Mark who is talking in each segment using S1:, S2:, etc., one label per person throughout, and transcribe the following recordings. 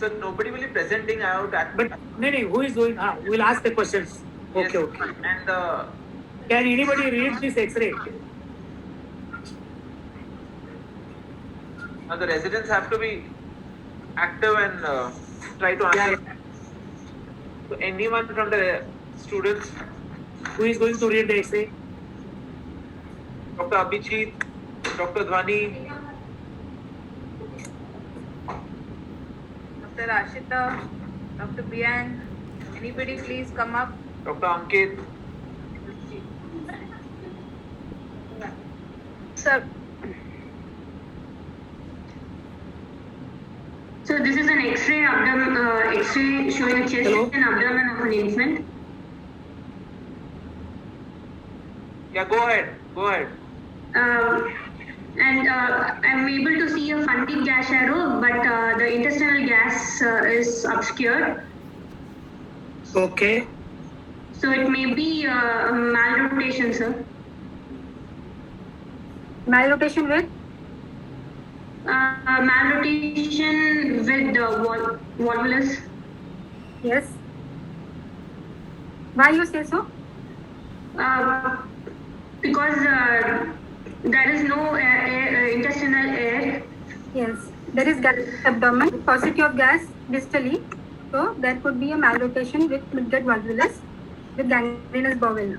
S1: So nobody will be presenting out.
S2: But no, who is doing? We'll ask the questions.
S1: Yes,
S2: Okay.
S1: And
S2: Can anybody read this X-ray?
S1: now the residents have to be active and try to answer. So anyone from the students
S2: Who is going to read the X-ray?
S1: Dr. Abhijit, Dr. Dhwani,
S3: Dr. Ashita, Dr. Priyank, anybody please come up.
S1: Dr. Ankit.
S4: Sir. So this is an X-ray abdomen, X-ray showing a chest and abdomen of an infant.
S1: Yeah, go ahead.
S4: And I'm able to see a funded gas arrow, but the intestinal gas is obscured.
S2: Okay.
S4: So it may be malrotation, sir.
S5: Malrotation with?
S4: Malrotation with volvulus.
S5: Yes. Why you say so?
S4: Because there is no intestinal air.
S5: Yes. There is gas abdomen, paucity of gas distally. So there could be a malrotation with midgut volvulus with gangrenous bowel.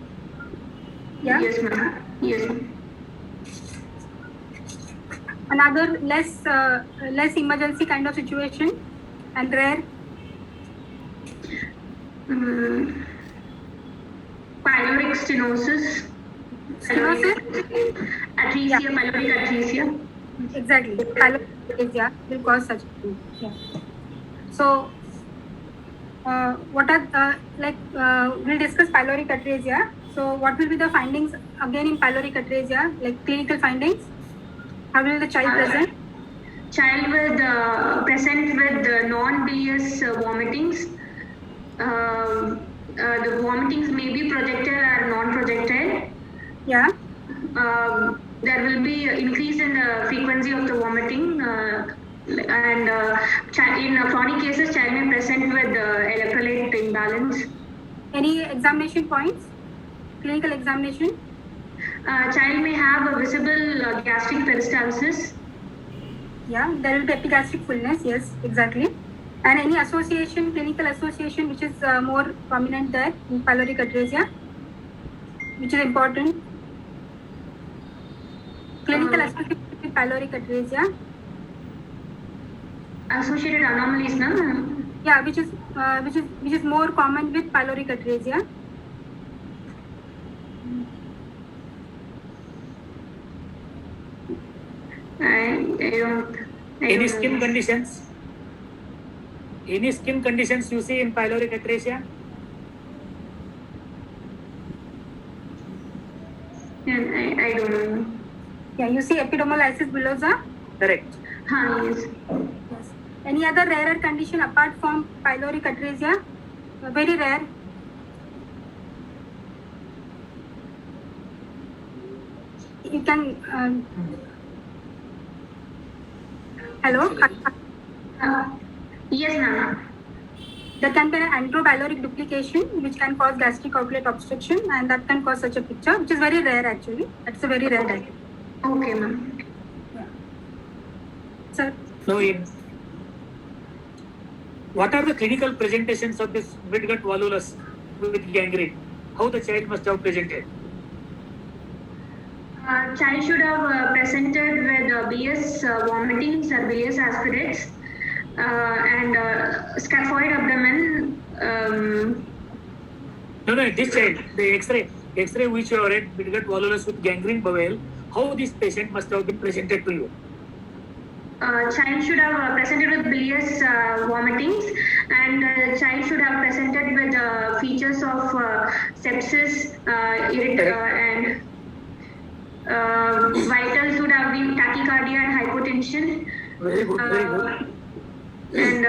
S5: Yeah?
S4: Yes, ma'am. Yes.
S5: Another less emergency kind of situation and rare.
S4: Pyloric stenosis.
S5: Stenosis?
S4: Atresia, pyloric atresia.
S5: Exactly. Pyloric atresia will cause such thing. Yeah. So, what are we'll discuss pyloric atresia. So, what will be the findings again in pyloric atresia, like clinical findings? How will the child present?
S4: Child will present with non-bilious vomitings. The vomitings may be projectile or non-projectile.
S5: Yeah.
S4: There will be increase in the frequency of the vomiting, and in chronic cases, child may present with electrolyte imbalance.
S5: Any examination points? Clinical examination?
S4: Child may have a visible gastric peristalsis.
S5: Yeah, there will be epigastric fullness. Yes, exactly. And any association, clinical association, which is more prominent there in pyloric atresia, which is important. Clinical association with pyloric atresia.
S4: Associated anomalies, no?
S5: Yeah, which is more common with pyloric atresia.
S2: Any skin conditions? Any skin conditions you see in pyloric atresia?
S4: I don't know.
S5: Yeah, you see epidermolysis bullosa?
S2: Correct.
S4: Yes.
S5: Yes. Any other rarer condition apart from pyloric atresia? Very rare. You can. Hello?
S4: Yes, ma'am.
S5: There can be an antropyloric duplication, which can cause gastric outlet obstruction, and that can cause such a picture, which is very rare actually. That's a very rare type.
S4: Okay, ma'am.
S5: Yeah. Sir?
S2: So, what are the clinical presentations of this midgut volvulus with gangrene? How the child must have presented?
S4: Child should have presented with bilious vomitings or bilious aspirates and scaphoid abdomen.
S2: No, this child, the X-ray which you have read, midgut volvulus with gangrene bowel, how this patient must have been presented to you?
S4: Child should have presented with bilious vomitings, and child should have presented with features of sepsis, and vitals would have been tachycardia and hypotension.
S2: Very good, very good.
S4: And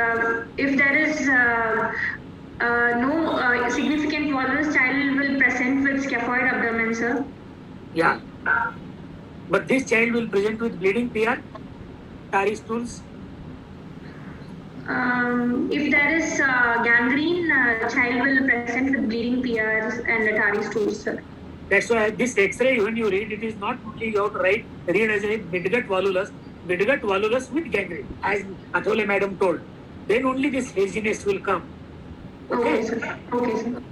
S4: if there is no significant volvulus, child will present with scaphoid abdomen, sir.
S2: Yeah. But this child will present with bleeding PR, tarry stools.
S4: if there is gangrene, child will present with bleeding PRs and tarry stools, sir.
S2: That's why this X-ray, when you read, it is not only you have to write, read as a midgut volvulus with gangrene, as Athole madam told. Then only this haziness will come.
S4: Okay, sir. Okay, sir.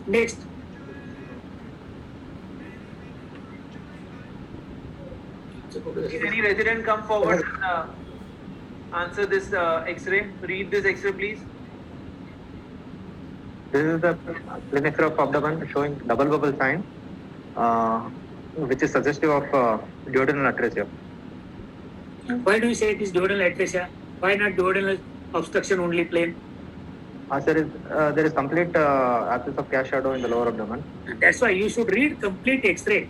S2: Next.
S1: Is any resident come forward and answer this X-ray? Read this X-ray, please.
S6: This is the plain X-ray of abdomen showing double bubble sign, which is suggestive of duodenal atresia.
S2: Why do you say it is duodenal atresia? Why not duodenal obstruction only plain?
S6: There is complete absence of gas shadow in the lower abdomen.
S2: That's why you should read complete X-ray.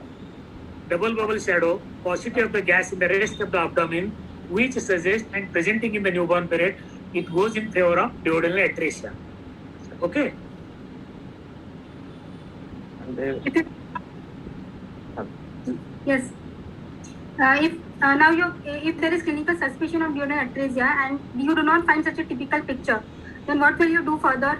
S2: Double bubble shadow, paucity of the gas in the rest of the abdomen, which suggests and presenting in the newborn period, it goes in favor of duodenal atresia. Okay.
S6: And they,
S5: Yes. If there is clinical suspicion of duodenal atresia and you do not find such a typical picture, then what will you do further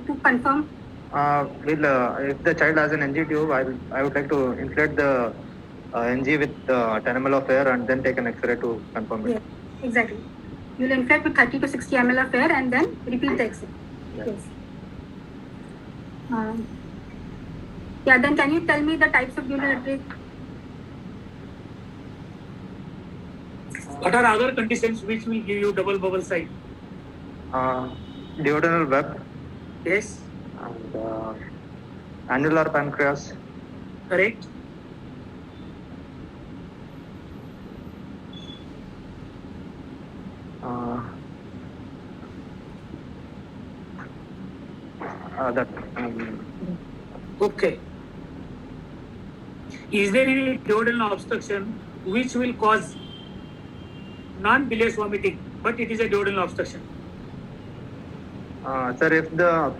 S5: to confirm?
S6: if the child has an NG tube, I would like to inflate the NG with 10 ml of air and then take an X-ray to confirm it.
S5: Yes, exactly. You will inflate with 30 to 60 ml of air and then repeat the X-ray.
S6: Yeah.
S5: Yes. Then can you tell me the types of duodenal atresia?
S2: What are other conditions which will give you double bubble sign?
S6: Duodenal web
S2: Yes,
S6: and annular pancreas,
S2: correct.
S6: that
S2: Okay. Is there any duodenal obstruction which will cause non-bilious vomiting, but it is a duodenal obstruction?
S6: sir, if the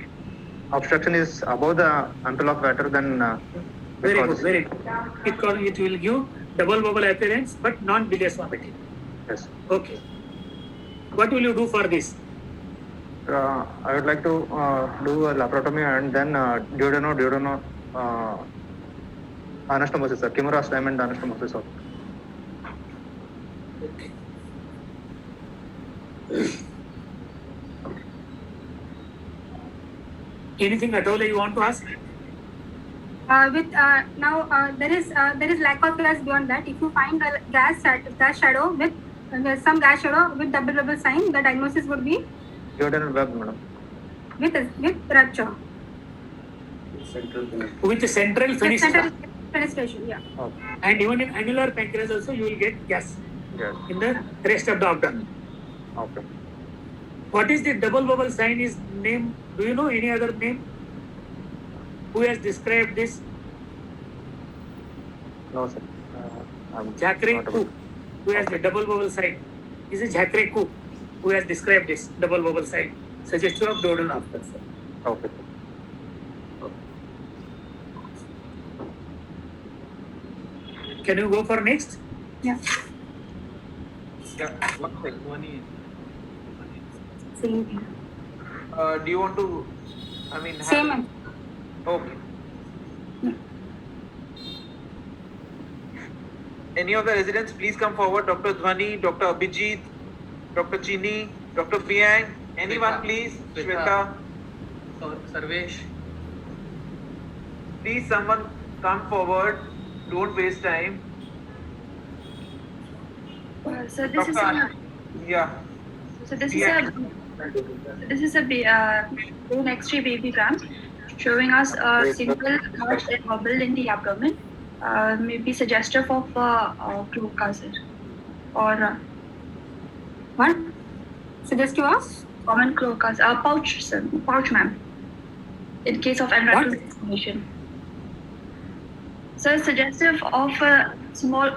S6: obstruction is above the ample of water, then
S2: Very good, very good. It will give double bubble appearance, but non-bilious vomiting.
S6: yes.
S2: Okay. What will you do for this?
S6: I would like to do a laparotomy and then duodenal anastomosis, sir. Kimura's diamond anastomosis.
S2: Okay. Anything at all you want to ask?
S5: There is lack of gas beyond that. If you find a gas shadow with some gas shadow with double bubble sign, the diagnosis would be
S6: Duodenal web, madam.
S5: with rupture.
S2: With the central fenestra.
S5: Fenestration, yeah.
S6: Okay.
S2: And even in annular pancreas also you will get gas
S6: Yes.
S2: in the rest of the abdomen.
S6: Okay.
S2: What is the double bubble sign is name? Do you know any other name? Who has described this?
S6: No, sir. I'm
S2: Jacare
S6: not
S2: Cook,
S6: able-
S2: who has the double bubble sign. This is Jacare Cook, who has described this double bubble sign, suggestive of duodenal obstruction.
S6: Okay.
S2: Can you go for next?
S5: Yeah.
S1: Yeah. One second.
S5: Same thing.
S1: Do you want to? I mean.
S5: Same.
S1: Okay. Any of the residents, please come forward. Dr. Dhwani, Dr. Abhijit, Dr. Chini, Dr. Priyank. Anyone,
S7: Shweta.
S1: please.
S7: Shweta.
S1: Shweta.
S7: Sarvesh.
S1: Please, someone come forward. Don't waste time.
S8: So this is
S1: Dr. Yeah.
S8: a bone X-ray babygram showing us a single large bubble in the abdomen, maybe suggestive of cloaca or
S5: What? Suggestive of?
S8: common cloaca, pouch, ma'am. In case of anrectal inflammation. So it's suggestive of a small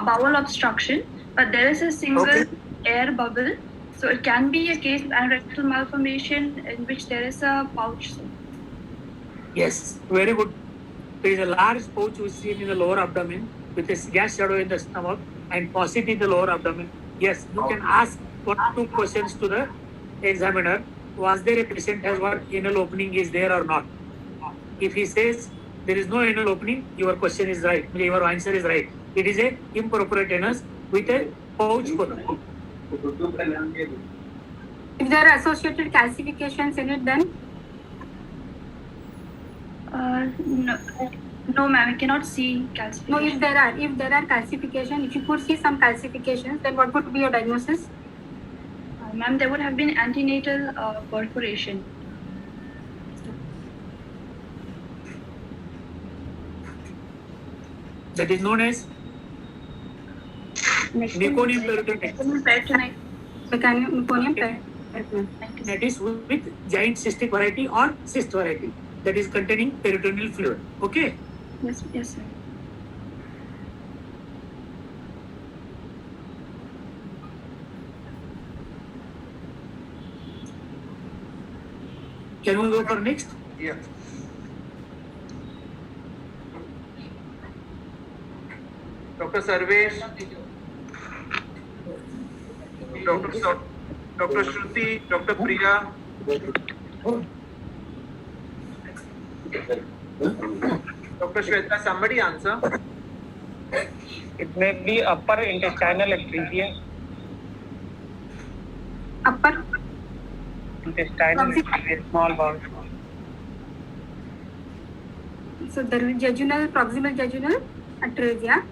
S8: bowel obstruction, but there is a single
S2: Okay.
S8: air bubble. So it can be a case of anrectal malformation in which there is a pouch.
S2: Yes, very good. There is a large pouch which is seen in the lower abdomen, with a gas shadow in the stomach and paucity in the lower abdomen. Yes, you can ask 1 or 2 questions to the examiner. Was there a patient has what anal opening is there or not? If he says there is no anal opening, your question is right. Your answer is right. It is a improper anus with a pouch colon.
S5: If there are associated calcifications in it, then
S8: No, ma'am, we cannot see
S5: no.
S8: calcification.
S5: If there are calcification, if you could see some calcifications, then what would be your diagnosis?
S8: Ma'am, there would have been antenatal perforation.
S2: That is known as meconium peritonitis.
S5: Meconium peritoneum.
S2: That is with giant cystic variety or cyst variety. That is containing peritoneal fluid. Okay.
S8: Yes, sir.
S2: Can we go for next?
S1: Yeah. Dr. Sarvesh, Dr. Shruti, Dr. Priya, Dr. Shweta, somebody answer.
S7: It may be upper intestinal atresia.
S5: Upper
S7: Intestinal atresia, small bowel.
S5: So there is jejunal, proximal jejunal atresia.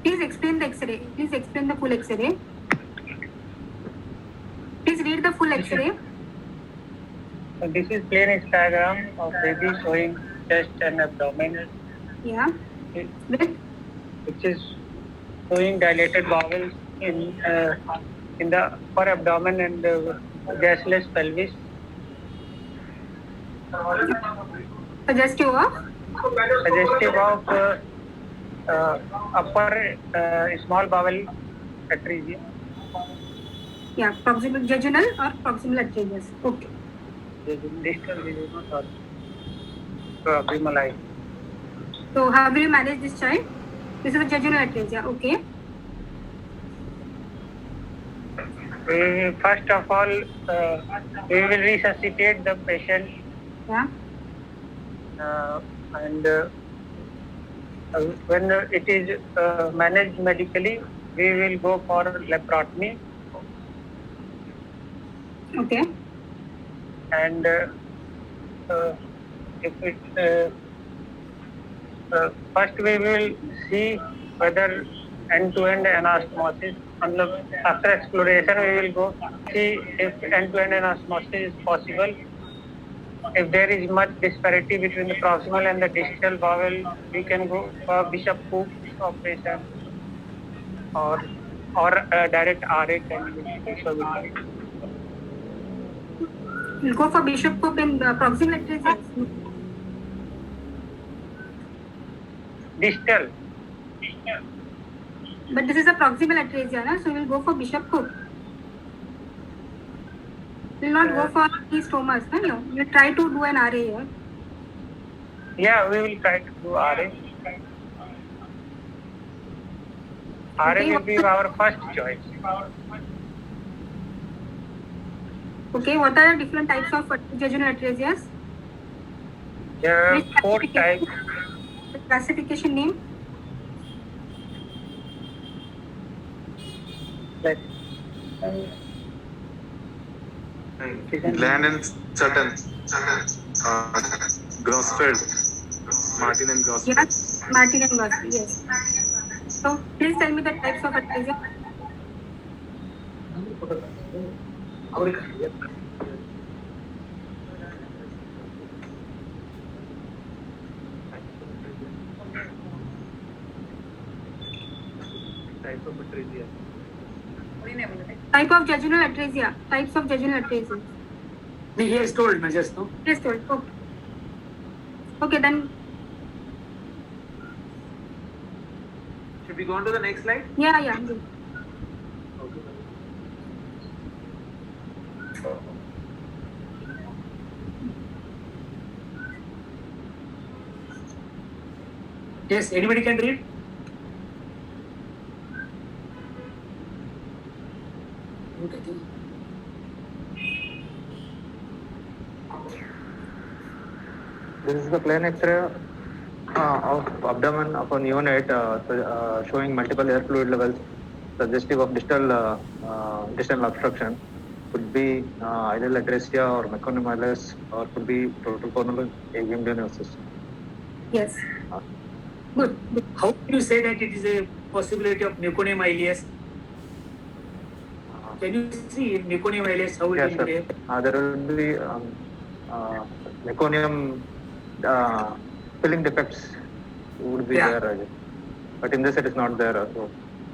S5: Please explain the X-ray. Please explain the full X-ray. Please read the full X-ray.
S7: So this is plain diagram of baby showing chest and abdomen,
S5: Yeah.
S7: it-
S5: With
S7: which is showing dilated bowels in the upper abdomen and gasless pelvis.
S5: suggestive of
S7: Suggestive of upper small bowel atresia.
S5: yeah proximal jejunal or proximal atresia. Okay.
S7: Distal jejunal or proximal eye.
S5: So how will you manage this child? This is a jejunal atresia. Okay.
S7: First of all, we will resuscitate the patient
S5: Yeah.
S7: and when it is managed medically, we will go for laparotomy
S5: Okay.
S7: and if it first we will see whether end-to-end anastomosis. After exploration, we will go see if end-to-end anastomosis is possible. If there is much disparity between the proximal and the distal bowel, we can go for Bishop-Cook operation or direct RA can be also done.
S5: We'll go for Bishop-Cook in proximal atresia.
S7: Distal.
S5: But this is a proximal atresia, na? So we'll go for Bishop-Cook. We'll not go for these stomas, na? No. We'll try to do an RA here.
S7: Yeah, we will try to do RA. RA will be our first choice.
S5: Okay. What are the different types of jejunal atresias?
S7: There are
S5: Which
S7: 4
S5: classification?
S7: types.
S5: The classification name?
S7: Like,
S9: Land and Sutton, Grossfeld, Martin and Grossfeld.
S5: Yes. Martin and Gosling. Yes. So please tell me the types of atresia.
S1: Type of atresia.
S5: Type of jejunal atresia. Types of jejunal atresia.
S2: He has told me just now.
S5: Yes, told. Okay. Okay, then.
S1: Should we go on to the next slide?
S5: Yeah. Good.
S2: Yes, anybody can read? Look at it.
S6: This is the plain X-ray of abdomen of a neonate showing multiple air fluid levels suggestive of distal obstruction. Could be ileal atresia or meconium or could be total coronal ganglionosis.
S5: Yes. Good.
S2: How can you say that it is a possibility of meconium ileus? Can you see in meconium ileus how it
S6: Yes,
S2: will
S6: sir.
S2: be there?
S6: There will be meconium filling defects would be
S2: Yeah.
S6: there, Rajat. But in this it is not there. So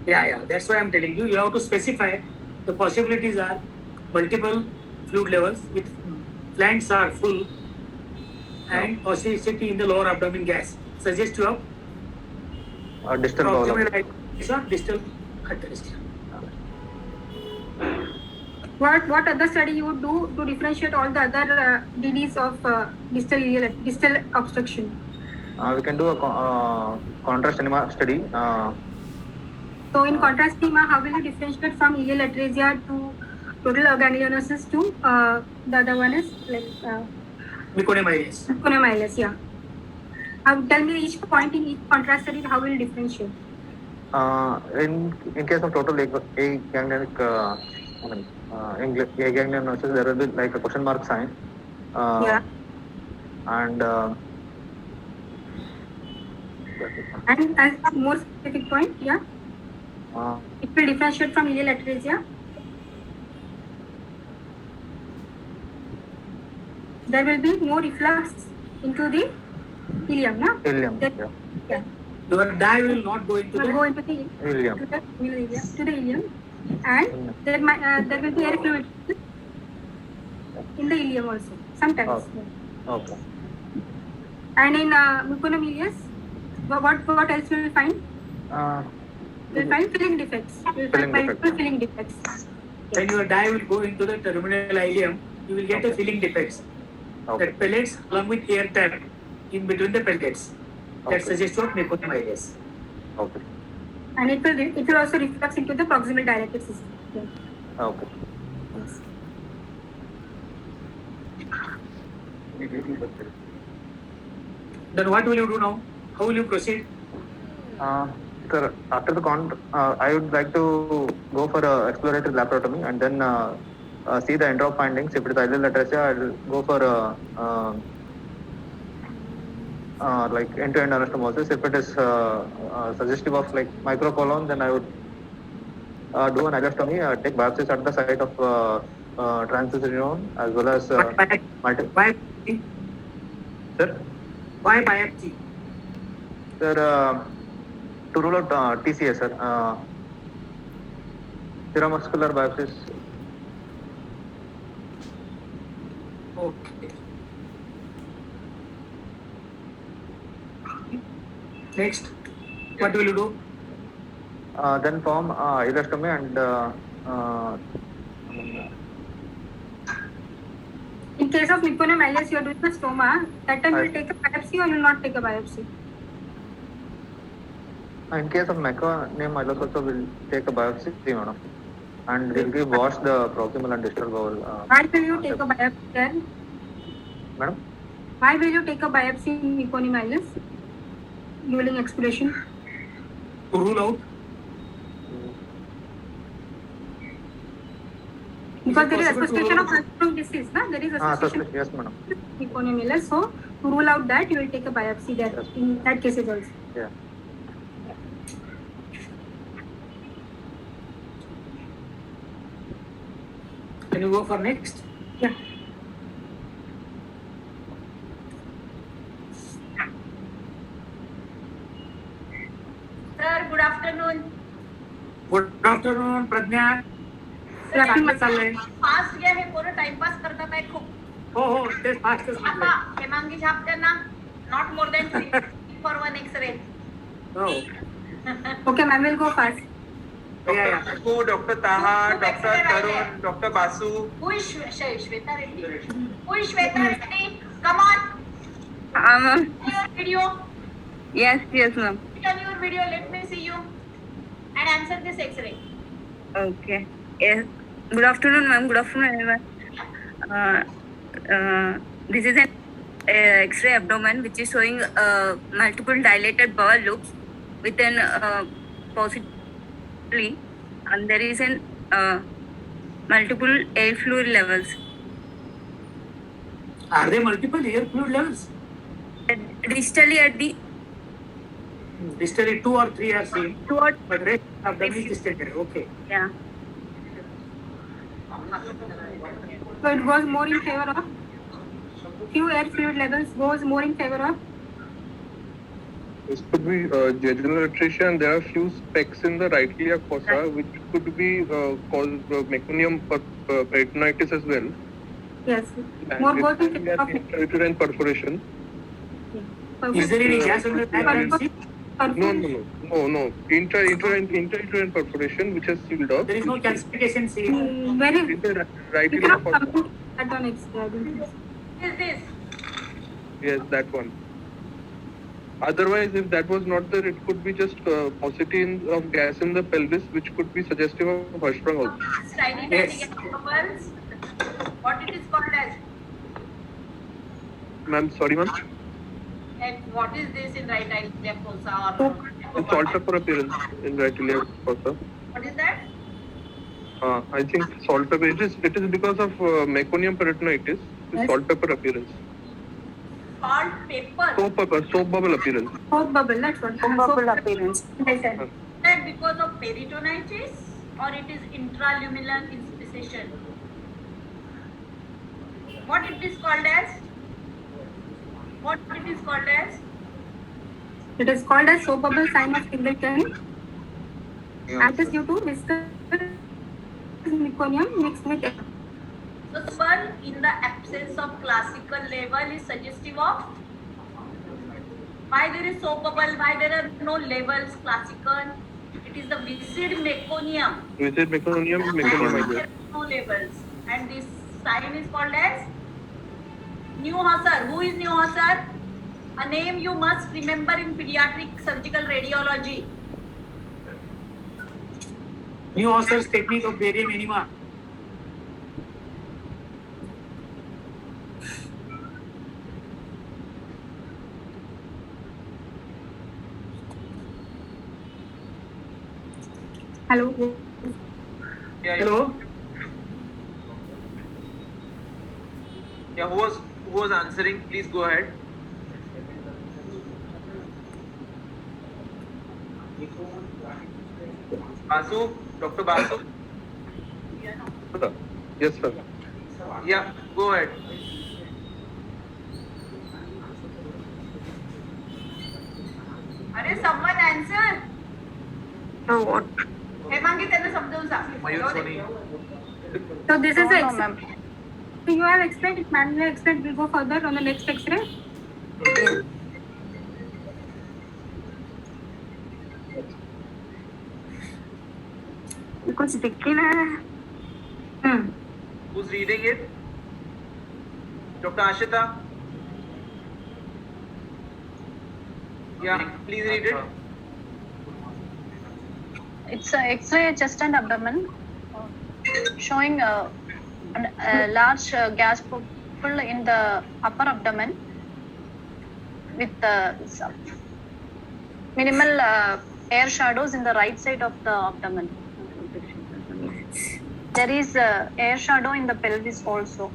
S2: Yeah. That's why I'm telling you. You have to specify. The possibilities are multiple fluid levels with flanks are full and oscillatory in the lower abdomen gas. Suggestive of
S6: distal bowel.
S2: proximal atresia, distal atresia.
S5: What other study you would do to differentiate all the other DDs of distal obstruction?
S6: We can do a contrast enema study.
S5: So in contrast schema, how will you differentiate from ileal atresia to total ganglionosis to the other one is like
S2: Meconium ileus.
S5: meconium ileus? Yeah. Tell me each point in each contrast study, how will you differentiate?
S6: In case of total aganglionic, aganglionosis, there will be like a question mark sign.
S5: Yeah.
S6: And
S5: And as more specific point, yeah, it will differentiate from ileal atresia. There will be more reflux into the ileum, no?
S6: ileum.
S5: That-
S6: Yeah.
S5: Yeah.
S2: Your dye will not go into
S5: Will
S2: the
S5: go into the
S6: Ileum.
S5: to the ileum, and there will be air fluid in the ileum also sometimes.
S6: Okay.
S5: And in meconium ileus, what else will we find? We'll find filling defects. We'll
S6: Filling
S5: find multiple
S6: defects.
S5: filling defects.
S2: when your dye will go into the terminal ileum, you will get a filling defects.
S6: Okay.
S2: That pellets along with air tap in between the pellets. That
S6: Okay.
S2: suggests of meconium ileus.
S6: Okay.
S5: And it will also reflux into the proximal dilated system. Yeah.
S6: Okay.
S5: Yes.
S2: Then what will you do now? How will you proceed?
S6: Sir, after the I would like to go for a exploratory laparotomy and then see the end-drop findings. If it is ileal atresia, I will go for like end-to-end anastomosis. If it is suggestive of like microcolon, then I would do an ileostomy, take biopsies at the site of transverse neuron as well as multi.
S2: Why?
S6: Sir,
S2: Why biopsy?
S6: sir, to rule out TCA, sir. Neuromuscular biopsies.
S2: Okay. Next, what will you do?
S6: Then form ileostomy and
S5: In case of meconium ileus, you are doing a stoma. That time you will take a biopsy or you will not take a biopsy.
S6: in case of meconium ileus also will take a biopsy, madam, and we'll give wash the proximal and distal bowel.
S5: Why will you take a biopsy then?
S6: Madam,
S5: Why will you take a biopsy in meconium ileus during exploration?
S2: To rule out.
S5: Because there is
S2: possible to
S5: association
S2: rule
S5: of Alzheimer's disease, na? There is association
S6: yes, madam.
S5: of meconium ileus. So to rule out that, you will take a biopsy there
S6: Yes.
S5: in that cases also.
S6: Yeah.
S2: Can you go for next?
S5: Yeah.
S3: Sir, good afternoon.
S2: Good afternoon, Pradnya.
S5: Afternoon.
S2: चाललंय?
S3: Fast घ्या हे पोरं timepass करतात आहे खूप.
S2: हो तेच फास्टच
S3: आता
S2: म्हटलंय.
S3: हेमांगी छापते ना, not more than 3 for one X-ray.
S2: हो.
S5: Okay, ma'am, we'll go fast.
S2: या.
S1: हो, डॉक्टर ताहा, doctor Tarun, doctor Basu.
S3: Who is Shweta Reddy? Who is Shweta Reddy? Come on. Your video.
S10: Yes, ma'am.
S3: Click on your video. Let me see you and answer this X-ray.
S10: Okay. Yes. Good afternoon, ma'am. Good afternoon, everyone. This is an X-ray abdomen which is showing multiple dilated bowel loops within possibly, and there is an multiple air fluid levels.
S2: Are there multiple air fluid levels?
S10: Distally at the
S2: Distally 2 or 3 are seen,
S10: two or
S2: but rest abdomen is distended. Okay.
S10: yeah.
S5: So it goes more in favor of few air fluid levels goes more in favor of
S11: This could be jejunal atresia, and there are few specks in the right ilia fossa, which could be caused meconium peritonitis as well.
S5: yes
S11: And
S5: more
S11: it's
S5: goes in
S11: having
S5: favor of
S11: an intrauterine perforation.
S2: Is there any gas under that?
S11: No. Intrauterine perforation, which has sealed off.
S2: There is no calcification seen.
S5: very
S11: In the right
S5: we
S11: ilia
S5: cannot
S11: fossa.
S5: complete that on X-ray.
S3: What is this?
S11: Yes, that one. Otherwise, if that was not there, it could be just paucity of gas in the pelvis, which could be suggestive of Hirschsprung also.
S3: Tiny
S2: Yes.
S3: bubbles. What it is called as?
S11: Ma'am, sorry, ma'am.
S3: And what is this in right ilia fossa or?
S11: It's salt pepper appearance in right ilia fossa.
S3: What is that?
S11: I think salt pepper. It is because of meconium peritonitis.
S5: Yes.
S11: Salt pepper appearance.
S3: Salt pepper.
S11: Soap bubble appearance.
S5: Soap bubble, that's what.
S10: Soap bubble appearance.
S5: I said.
S3: That because of peritonitis or it is intraluminal inspission? What it is called as? What it is called as?
S5: It is called as soap bubble sign of Singleton. And it is due to viscous meconium mixed with air.
S3: So swirl in the absence of classical level is suggestive of why there is soap bubble, why there are no levels classical. It is the viscid meconium.
S11: Viscid meconium, meconium.
S3: There are no levels. And this sign is called as Neuhauser. Who is Neuhauser? A name you must remember in pediatric surgical radiology.
S2: Neuhauser's technique of barium enema.
S5: Hello.
S1: Yeah,
S2: Hello.
S1: Yeah, who was answering? Please go ahead. Basu, Dr. Basu.
S11: Yes, sir.
S1: Yeah, go ahead.
S3: अरे someone answer.
S10: So what?
S3: Hemangi त्यांना समजावून सांग.
S1: Mayur Soni.
S5: So this is
S10: No,
S5: X.
S10: ma'am.
S5: So you have explained it, man. You explained. We'll go further on the next X-ray.
S10: Because दिखी ना है.
S1: Who's reading it? Dr. Ashita? Yeah, please read it.
S8: It's a X-ray chest and abdomen showing a large gas bubble in the upper abdomen with some minimal air shadows in the right side of the abdomen. There is air shadow in the pelvis also.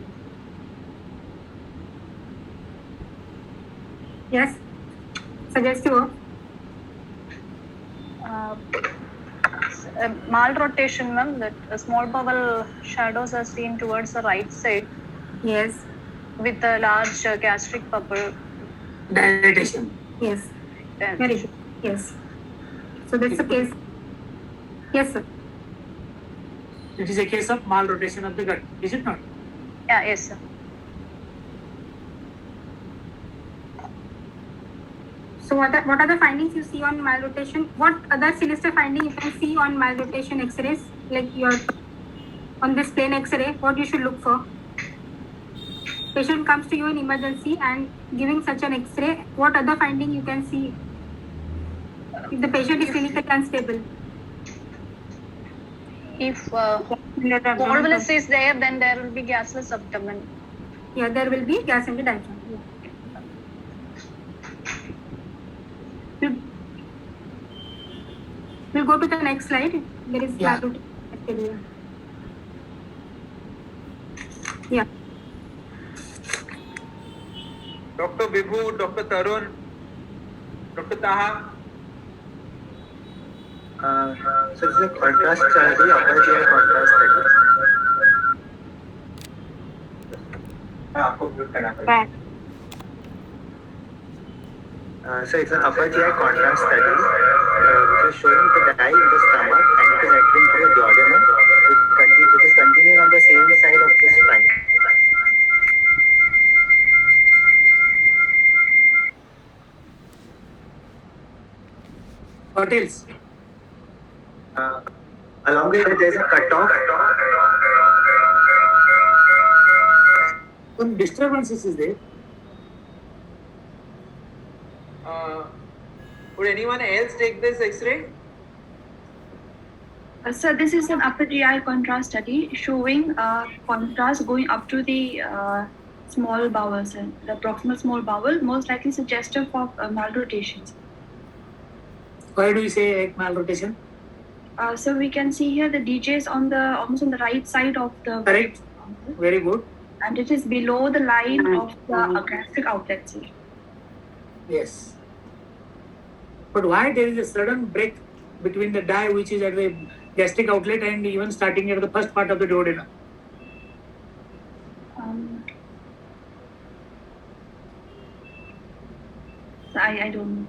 S5: Yes. Suggestive of
S8: Malrotation, ma'am, that small bowel shadows are seen towards the right side
S5: yes.
S8: with a large gastric bubble.
S2: Dilatation.
S5: Yes.
S8: And
S5: Very good. Yes. So that's the case. Yes, sir.
S2: It is a case of malrotation of the gut, is it not?
S8: yeah, yes, sir.
S5: So what are the findings you see on malrotation? What other sinister finding you can see on malrotation X-rays? Like your on this plain X-ray, what you should look for? Patient comes to you in emergency and giving such an X-ray. What other finding you can see if the patient is clinically unstable?
S8: If volvulus is there, then there will be gasless abdomen.
S5: Yeah, there will be gas in the diaphragm. Yeah. We'll go to the next slide. There is
S2: Yeah.
S5: malrotation. Yeah.
S1: Dr. Vibhu, Dr. Tarun, Dr. Taha.
S6: So it's a contrast study, upper GI contrast study. आपको mute करना पड़ेगा. So it's an upper GI contrast study, which is showing the dye in the stomach and it is entering through the duodenum, which is continuing on the same side of the spine.
S2: What else?
S6: Along with it, there's a cutoff.
S2: Some disturbances is there.
S1: Would anyone else take this X-ray?
S8: So this is an upper GI contrast study showing contrast going up to the small bowels, and the proximal small bowel, most likely suggestive of malrotations.
S2: Why do you say malrotation?
S8: So we can see here the DJ is on the almost on the right side of the
S2: Correct. Very good.
S8: and it is below the line of the gastric outlet. Sir.
S2: Yes. But why there is a sudden break between the dye which is at the gastric outlet and even starting at the first part of the duodenum?
S8: I don't know.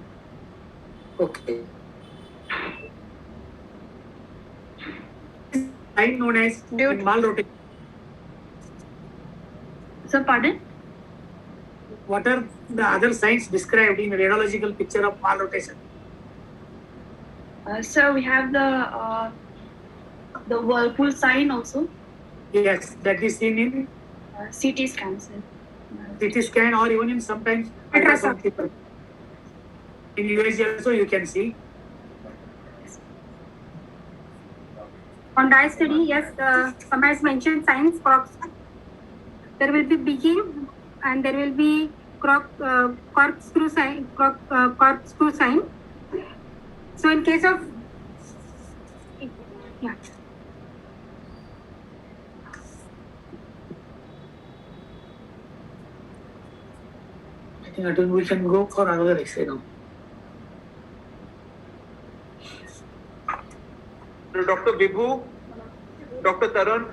S2: Okay. Sign known as malrotation.
S8: So pardon?
S2: What are the other signs described in the radiological picture of malrotation?
S8: So we have the whirlpool sign also.
S2: Yes, that is seen in
S8: CT scan, sir.
S2: CT scan or even in sometimes ultrasound people. In US also you can see.
S5: On dye study, yes, some has mentioned signs. There will be beaking and there will be corkscrew sign. Corkscrew sign. So in case of yeah.
S2: I think we can go for another X-ray now.
S1: Dr. Vibhu, Dr. Tarun.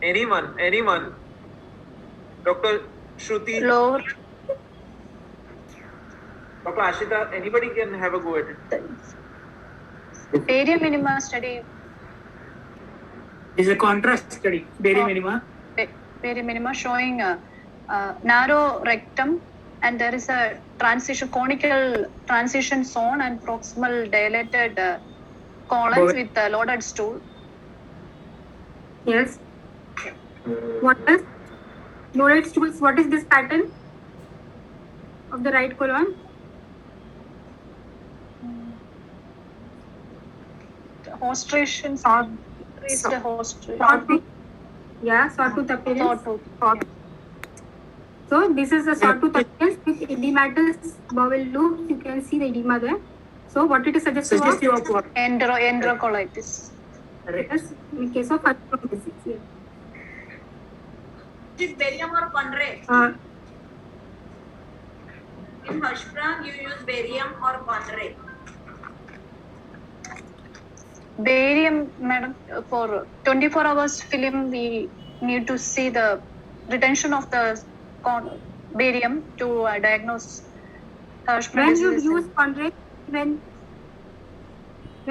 S1: Anyone. Dr. Shruti.
S8: Lower.
S1: Dr. Ashita, anybody can have a go at it.
S8: Area minima study.
S2: Is a contrast study, Berry minima.
S8: Area minima showing narrow rectum, and there is a conical transition zone and proximal dilated colons with loaded stool.
S5: Yes. What is loaded stools? What is this pattern of the right colon?
S8: Hostrations.
S5: Yeah, sawtooth appearance. So this is a sawtooth appearance with edematous bowel loops. You can see the edema there. So what it is suggestive of?
S8: Enterocolitis.
S5: Yes, in case of Hirschsprung disease. Yeah.
S3: Is barium or Conrad? In Hirschsprung, you use barium or Conrad?
S8: Barium, madam, for 24 hours film, we need to see the retention of the barium to diagnose Hirschsprung
S5: When you
S8: disease.
S5: use Conrad, when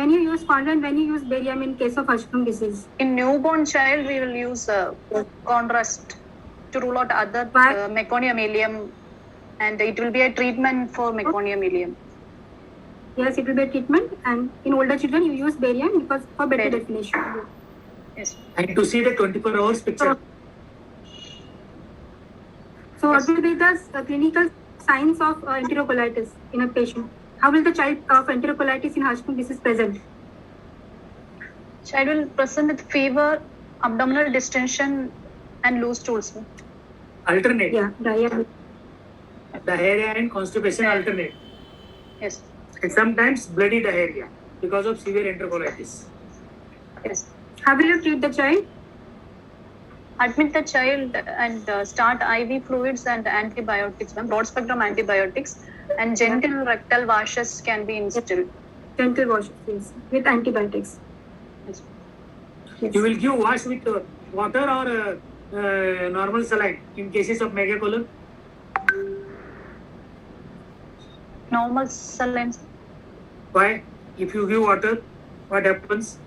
S5: you use Conrad, when you use barium in case of Hirschsprung disease?
S8: In newborn child, we will use contrast to rule out other meconium ileum, and it will be a treatment for meconium ileum.
S5: Yes, it will be a treatment, and in older children you use barium because for better definition.
S8: Yes.
S2: And to see the 24 hours picture.
S5: So what will be the clinical signs of enterocolitis in a patient? how will the child of enterocolitis in Hirschsprung disease present?
S8: Child will present with fever, abdominal distension, and loose stools.
S2: Alternate.
S5: Yeah, diarrhea.
S2: Diarrhea and constipation alternate.
S8: Yes.
S2: And sometimes bloody diarrhea because of severe enterocolitis.
S8: Yes.
S5: How will you treat the child?
S8: Admit the child and start IV fluids and antibiotics, broad spectrum antibiotics, and gentle rectal washes can be instilled.
S5: Gentle washes, yes, with antibiotics.
S8: Yes.
S5: Yes.
S2: You will give wash with water or normal saline in cases of megacolon.
S8: Normal saline.
S2: Why? If you give water, what happens?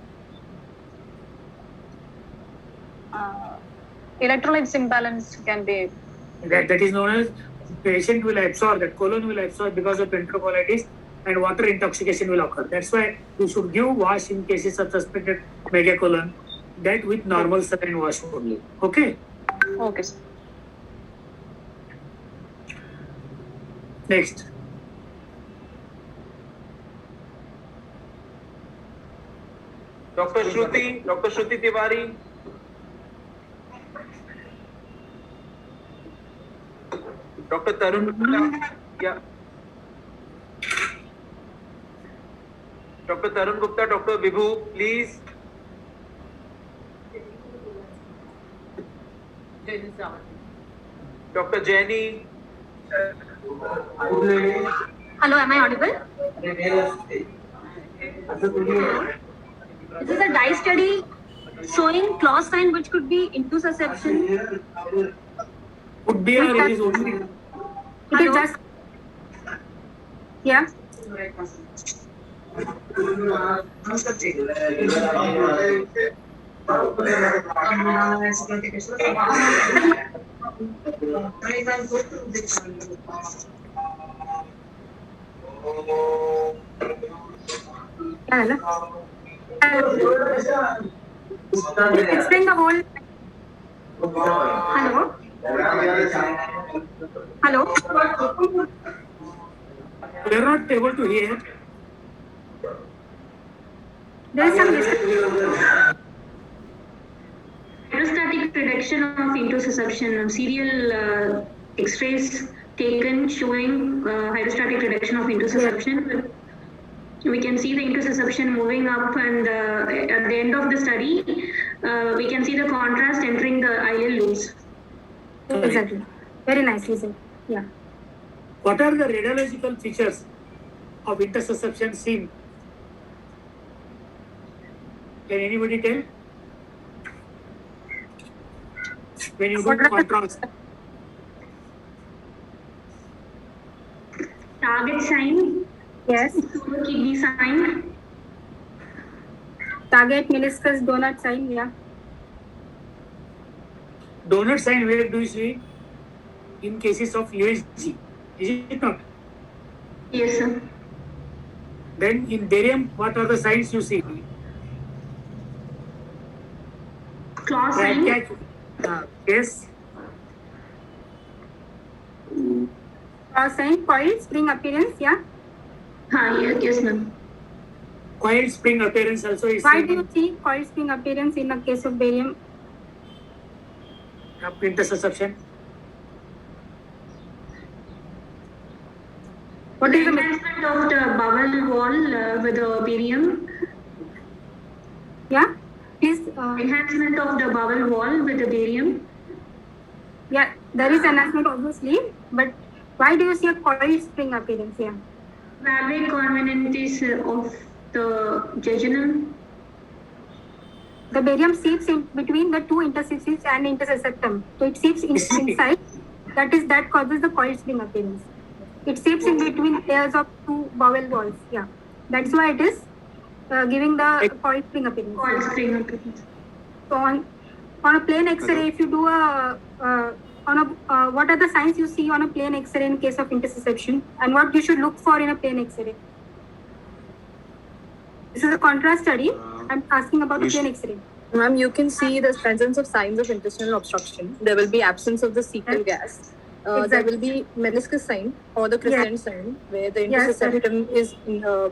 S8: Electrolytes imbalance can be.
S2: That is known as patient will absorb, that colon will absorb because of enterocolitis, and water intoxication will occur. That's why you should give wash in cases of suspected megacolon, that with normal saline wash only. Okay?
S8: Okay, sir.
S2: Next.
S1: Dr. Shruti Tiwari. Dr. Tarun Gupta. Yeah. Dr. Tarun Gupta, Dr. Vibhu, please. Dr. Jenny.
S4: Hello, am I audible? This is a dye study showing claw sign which could be intussusception.
S2: Could be or it is only.
S5: It is just, yeah. Explain the whole. Hello. Hello.
S2: We are not able to hear.
S5: There is some
S4: Hydrostatic reduction of intussusception. Serial X-rays taken showing hydrostatic reduction of intussusception. We can see the intussusception moving up, and at the end of the study, we can see the contrast entering the ileal loops.
S5: Exactly. Very nicely said. Yeah.
S2: What are the radiological features of intussusception seen? Can anybody tell? When you do contrast.
S4: Target sign.
S5: Yes.
S4: Kidney sign.
S5: Target meniscus donut sign. Yeah.
S2: Donut sign, where do you see? In cases of USG. Is it not?
S4: Yes, sir.
S2: Then in barium, what are the signs you see?
S4: Claw sign.
S2: Yes.
S5: Sign, coil, spring appearance. Yeah.
S4: Yes, ma'am.
S2: Coil spring appearance also is
S5: Why
S2: seen
S5: do you see coil spring appearance in the case of barium?
S2: of intussusception.
S5: What is the
S4: Enhancement of the bowel wall with the barium.
S5: yeah? Please.
S4: Enhancement of the bowel wall with the barium.
S5: Yeah, there is enhancement obviously, but why do you see a coil spring appearance here?
S4: Valvae convenieties of the jejunum.
S5: The barium seeps in between the two interstices and intersusceptum. So it seeps inside. That causes the coil spring appearance. It seeps in between layers of two bowel walls. Yeah, that's why it is giving the coil spring appearance.
S4: Coil spring appearance.
S5: So on a plain X-ray, if you do what are the signs you see on a plain X-ray in case of intussusception, and what you should look for in a plain X-ray? This is a contrast study. I'm asking about the plain X-ray.
S12: Ma'am, you can see the presence of signs of intestinal obstruction. There will be absence of the fecal gas.
S5: Exactly.
S12: there will be meniscus sign or the crescent sign where the
S5: Yes, sir.
S12: interseptum is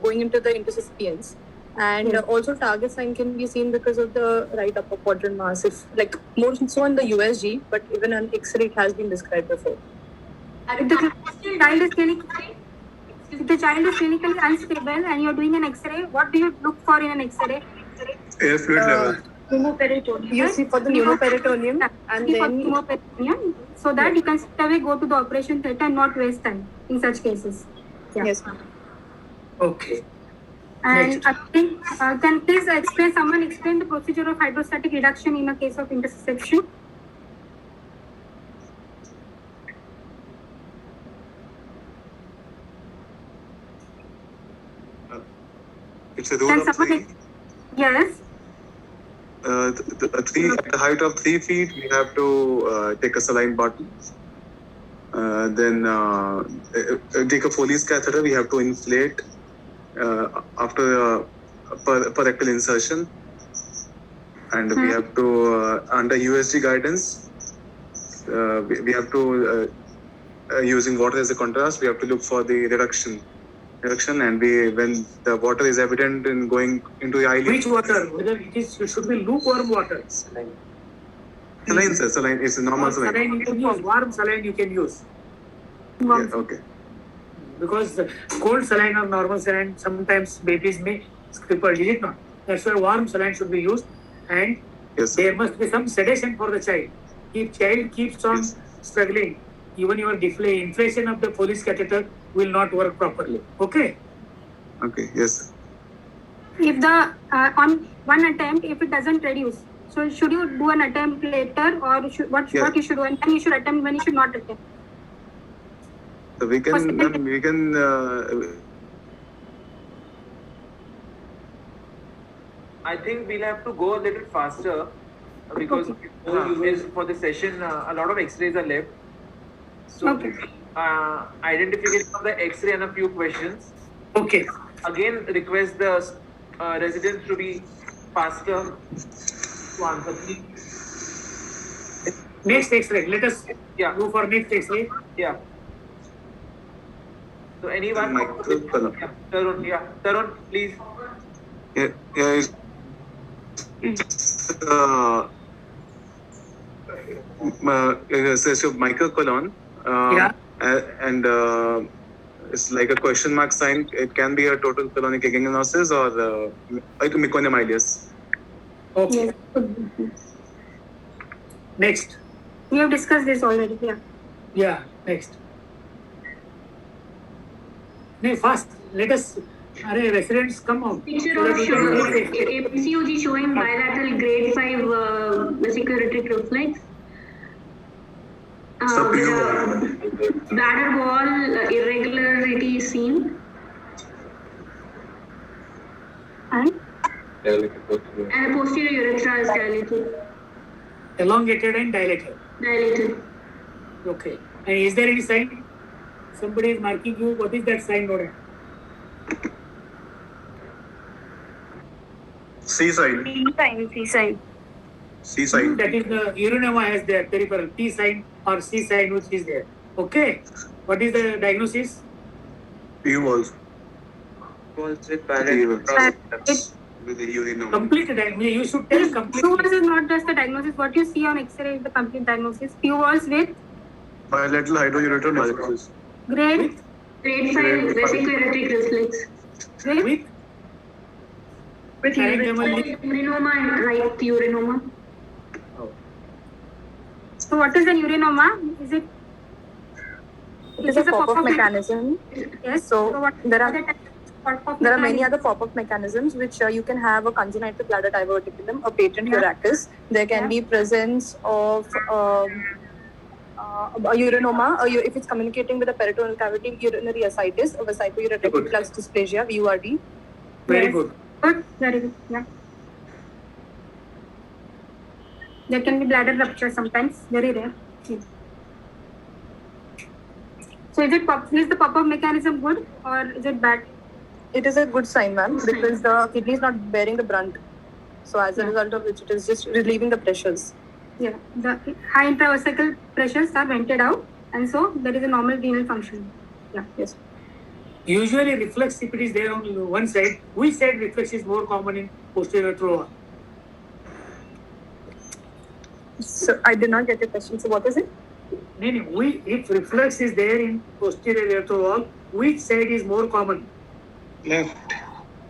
S12: going into the interscipiens. And
S5: Yes.
S12: also target sign can be seen because of the right upper quadrant mass, if like more so in the USG, but even on X-ray it has been described before.
S5: If the child is clinically, if the child is clinically unstable and you're doing an X-ray, what do you look for in an X-ray?
S9: Air fluid level.
S12: Pneumoperitoneum. You see for the pneumoperitoneum, and then
S5: Pneumoperitoneum, so that you can straight away go to the operation theatre and not waste time in such cases. Yeah.
S12: yes, ma'am.
S2: Okay.
S5: And
S2: Next.
S5: I think, can please someone explain the procedure of hydrostatic reduction in a case of interception?
S9: It's a rule
S5: Can
S9: of
S5: someone
S9: three.
S5: Yes.
S9: At the height of 3 feet, we have to take a saline bottle. Then take a Foley's catheter. We have to inflate after per rectal insertion, and we have to under USG guidance. We have to using water as a contrast. We have to look for the reduction, and when the water is evident in going into the eyelid.
S2: Which water? Whether it should be lukewarm water.
S9: Saline, sir. Saline. It's a normal saline.
S2: Saline you can use. Warm saline you can use.
S9: Yeah, okay.
S2: Because cold saline or normal saline, sometimes babies may cripple, is it not? That's why warm saline should be used, and
S9: Yes, sir.
S2: there must be some sedation for the child. If child keeps on
S9: Yes.
S2: struggling, even your inflation of the Foley's catheter will not work properly. Okay?
S9: Okay. Yes, sir.
S5: If the on one attempt, if it doesn't reduce, so should you do an attempt later, or what
S9: Yeah.
S5: you should do, and when you should attempt, when you should not attempt?
S9: So we can
S1: I think we'll have to go a little faster because for the session, a lot of X-rays are left. So,
S5: Okay.
S1: Identification of the X-ray and a few questions.
S2: Okay.
S1: Again, request the residents to be faster to answer. Please.
S2: Next X-ray. Let us
S1: Yeah.
S2: go for next X-ray.
S1: Yeah. So anyone?
S9: Michael.
S1: Yeah, Tarun. Yeah, Tarun, please.
S9: Yeah. So Michael colon.
S2: Yeah.
S9: And it's like a question mark sign. It can be a total colonic gangrenosis or meconium ileus.
S2: Okay.
S5: Yes.
S2: Next.
S5: We have discussed this already. Yeah.
S2: Yeah. Next. No, fast. Let us. Residents, come out.
S4: Picture
S2: So that
S4: of
S2: we can take it.
S4: PCOG showing bilateral grade 5 vesiculatic reflex. Bladder wall irregularity is seen. And the posterior urethra is dilated.
S2: Elongated and dilated.
S4: Dilated.
S2: Okay. And is there any sign? Somebody is marking you. What is that sign, Nora?
S9: C sign. C sign.
S2: That is the urinoma has there, peripheral T sign or C sign which is there. Okay. What is the diagnosis?
S9: P walls.
S1: With
S9: With the urinary.
S2: Complete diagnosis. You should tell complete.
S5: Two walls is not just the diagnosis. What you see on X-ray is the complete diagnosis. Few walls with
S9: Bilateral hydroureter nephrosis.
S5: grade
S4: Grade 5 vesiculatic reflex.
S2: With parenchymal.
S4: Urinoma and right urinoma.
S5: So what is an urinoma? Is it?
S12: It is a pop-up mechanism.
S5: Yes.
S12: So
S5: what
S12: there are
S5: other types of pop-up
S12: There are many
S5: mechanisms?
S12: other pop-up mechanisms which you can have a congenital bladder diverticulum, a patent
S5: Yeah.
S12: urachus. There can be presence of a urinoma, if it's communicating with a peritoneal cavity, urinary ascites, a vesico-ureteric
S2: Good.
S12: reflux dysplasia, VURD.
S2: Very
S5: Yes.
S2: good.
S5: Good. Very good. Yeah. There can be bladder rupture sometimes. Very rare. Okay. So is the pop-up mechanism good or is it bad?
S12: It is a good sign, ma'am, because the kidney is not bearing the brunt. So as a result of which, it is just relieving the pressures.
S5: Yeah. The high intravesical pressures are vented out and so there is a normal renal function. Yeah.
S12: Yes.
S2: Usually reflex, if it is there on one side, which side reflex is more common in posterior retrowall?
S12: So I did not get your question. So what is it?
S2: If reflex is there in posterior retrowall, which side is more common?
S11: Left.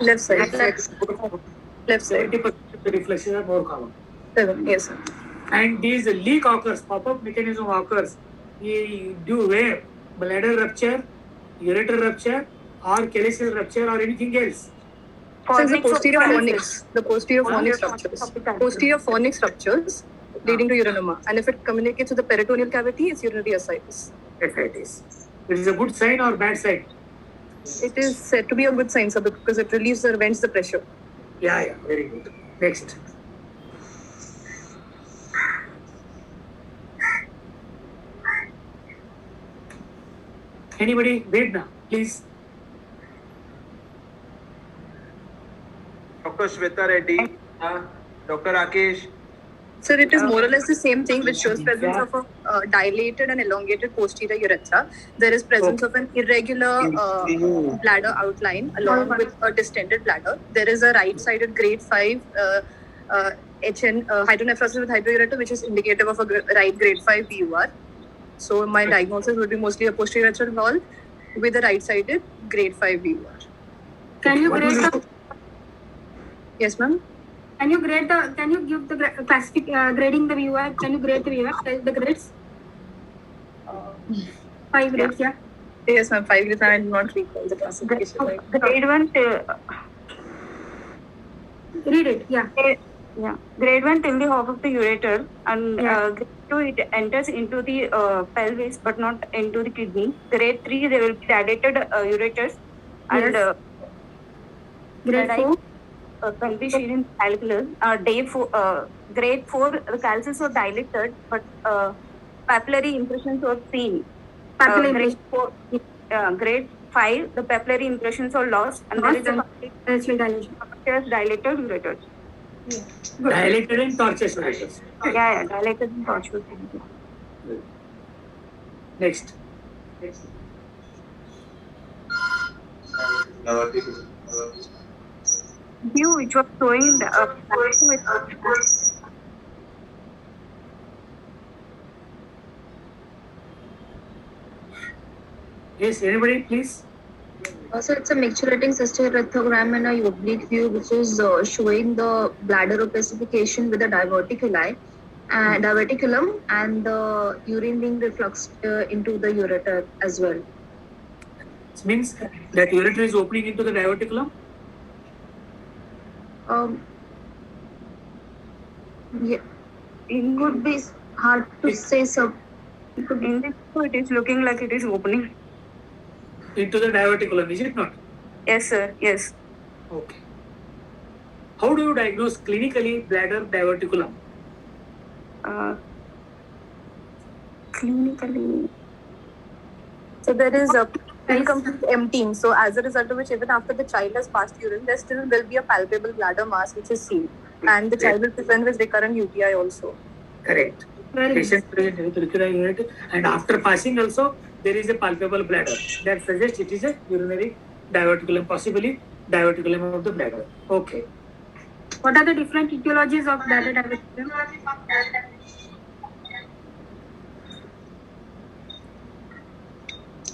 S12: Left side. Left side.
S2: 70% of the reflexes are more common.
S12: Yes, sir.
S2: And these leak occurs, pop-up mechanism occurs due where? Bladder rupture, ureter rupture, or calyceal rupture, or anything else.
S12: So it's the posterior fornix. The posterior fornix ruptures. Posterior fornix ruptures leading to urinoma. And if it communicates with the peritoneal cavity, it's urinary ascites.
S2: Ascites. It is a good sign or bad sign?
S12: It is said to be a good sign, sir, because it relieves or vents the pressure.
S2: Yeah, very good. Next. Anybody? Wait now, please.
S1: Dr. Shweta Reddy, Dr. Rakesh.
S12: Sir, it is more or less the same thing, which shows presence of a dilated and elongated posterior urethra. There is presence of an irregular bladder outline along with a distended bladder. There is a right-sided grade 5 HN hydronephrosis with hydroureter, which is indicative of a right grade 5 BUR. So my diagnosis would be mostly a posterior urethral valve with a right-sided grade 5 BUR.
S5: Can you grade the?
S12: Yes, ma'am.
S5: Can you grade the? Can you give the grading the viewer? Can you grade the viewer? The grades? 5 grades, yeah.
S12: Yes, ma'am. 5 grades. I do not recall the classification.
S10: Grade 1
S5: Read it, yeah.
S10: Yeah, grade 1 till the half of the ureter, and grade 2 it enters into the pelvis but not into the kidney. Grade 3 they will be dilated ureters, and
S5: Grade 4?
S10: pelvic sheath calculus. Grade 4 the calculus are dilated but papillary impressions are seen.
S5: Papillary
S10: Grade 5 the papillary impressions are lost, and there is a dilated ureters.
S5: Yeah.
S2: Dilated and tortuous ureters.
S10: Yeah, dilated and tortuous.
S2: Next.
S10: View which was showing the
S2: Yes, anybody, please.
S13: Also, it's a micturating cystorectogram and a oblique view, which is showing the bladder opacification with the diverticuli and diverticulum and the urine being refluxed into the ureter as well.
S2: It means that ureter is opening into the diverticulum.
S13: Yeah, it could be hard to say, so.
S10: In this view, it is looking like it is opening.
S2: Into the diverticulum, is it not?
S10: Yes, sir. Yes.
S2: Okay. How do you diagnose clinically bladder diverticulum?
S10: Clinically,
S12: so there is a incomplete emptying. So as a result of which, even after the child has passed urine, there still will be a palpable bladder mass which is seen, and the child will present with recurrent UTI also.
S2: Correct. Patient present with recurrent urinary, and after passing also there is a palpable bladder. That suggests it is a urinary diverticulum, possibly diverticulum of the bladder. Okay.
S5: What are the different etiologies of bladder diverticulum?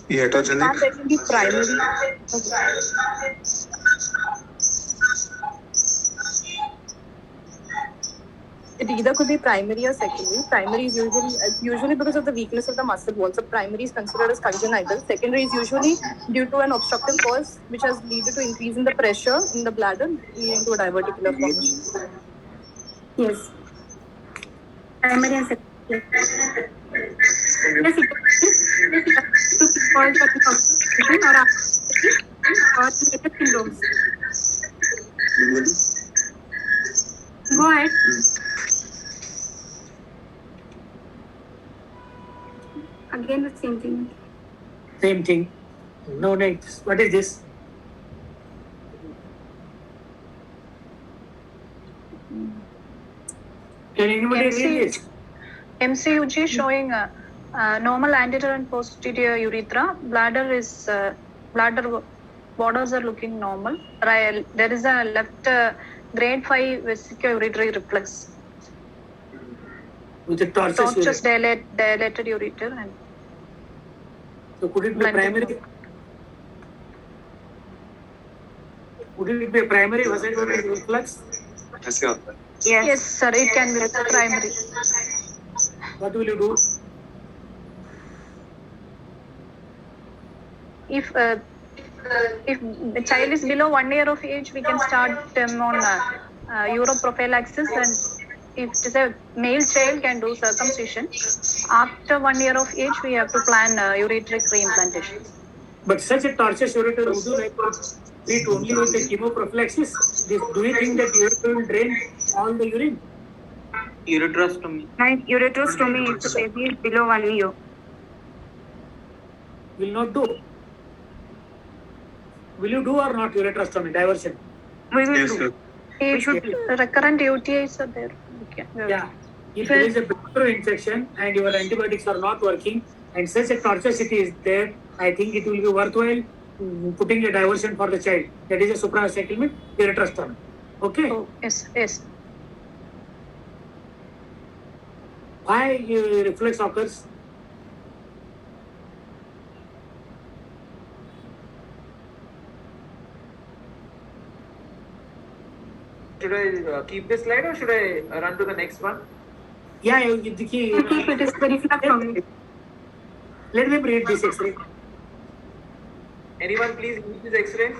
S9: Iatrogenic.
S12: There can be primary. It either could be primary or secondary. Primary is usually because of the weakness of the muscle wall. So primary is considered as congenital. Secondary is usually due to an obstructive cause which has led to increase in the pressure in the bladder leading to a diverticular formation.
S5: Yes. Primary and secondary. Yes, it is called or syndromes. Go ahead. Again, the same thing.
S2: Same thing. No next. What is this? Can anybody read this?
S12: MCUG showing normal anterior and posterior urethra. Bladder borders are looking normal. There is a left grade 5 vesicourinary reflux
S2: with the tortuous
S12: dilated ureter. And
S2: so could it be primary? Would it be a primary vascular reflux?
S12: Yes, sir, it can be primary.
S2: What will you do?
S12: If the child is below 1 year of age, we can start them on uroprophylaxis, and if it is a male child, can do circumcision. After 1 year of age, we have to plan ureteric reimplantation.
S2: But such a tortuous ureter, would you like to treat only with the chemoprophylaxis? Do you think that ureter will drain all the urine?
S10: Ureterostomy. Ureterostomy if the baby is below 1 year.
S2: Will not do. Will you do or not ureterostomy, diversion?
S10: We will do.
S9: Sir.
S12: If recurrent UTIs are there.
S2: Yeah. If there is a bacterial infection and your antibiotics are not working and such a tortuosity is there, I think it will be worthwhile putting a diversion for the child. That is a suprasettlement ureterostomy. Okay?
S12: Oh, yes.
S2: Why reflux occurs?
S1: Should I keep this slide or should I run to the next one?
S2: Yeah,
S5: Keep it is very flat from me.
S2: Let me read this X-ray.
S1: Anyone please read this X-ray?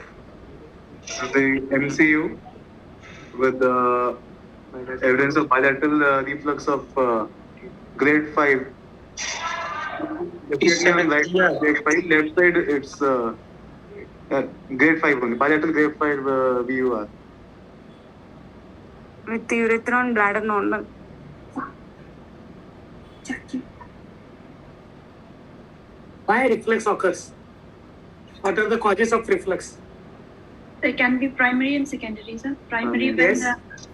S9: The MCU with evidence of bilateral reflux of grade 5. Right, grade 5. Left side it's grade 5 only. Bilateral grade 5 VUR.
S10: With the urethra and bladder normal.
S2: Why reflux occurs? What are the causes of reflux?
S8: There can be primary and secondary, sir. Primary when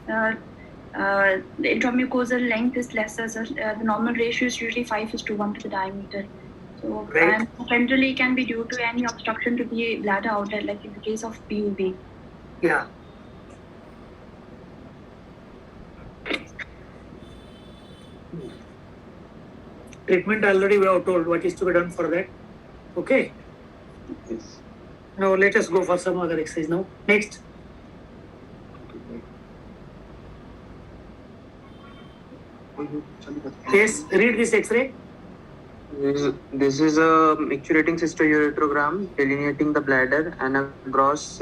S8: the intramucosal length is lesser, so the normal ratio is usually 5:1 to the diameter. So, and secondary can be due to any obstruction to the bladder outlet, like in the case of PUB.
S2: Yeah. Treatment already we have told what is to be done for that. Okay.
S9: Yes.
S2: Now let us go for some other exercise now. Next. Yes, read this X-ray.
S14: This is a micturating cystourethrogram delineating the bladder and a gross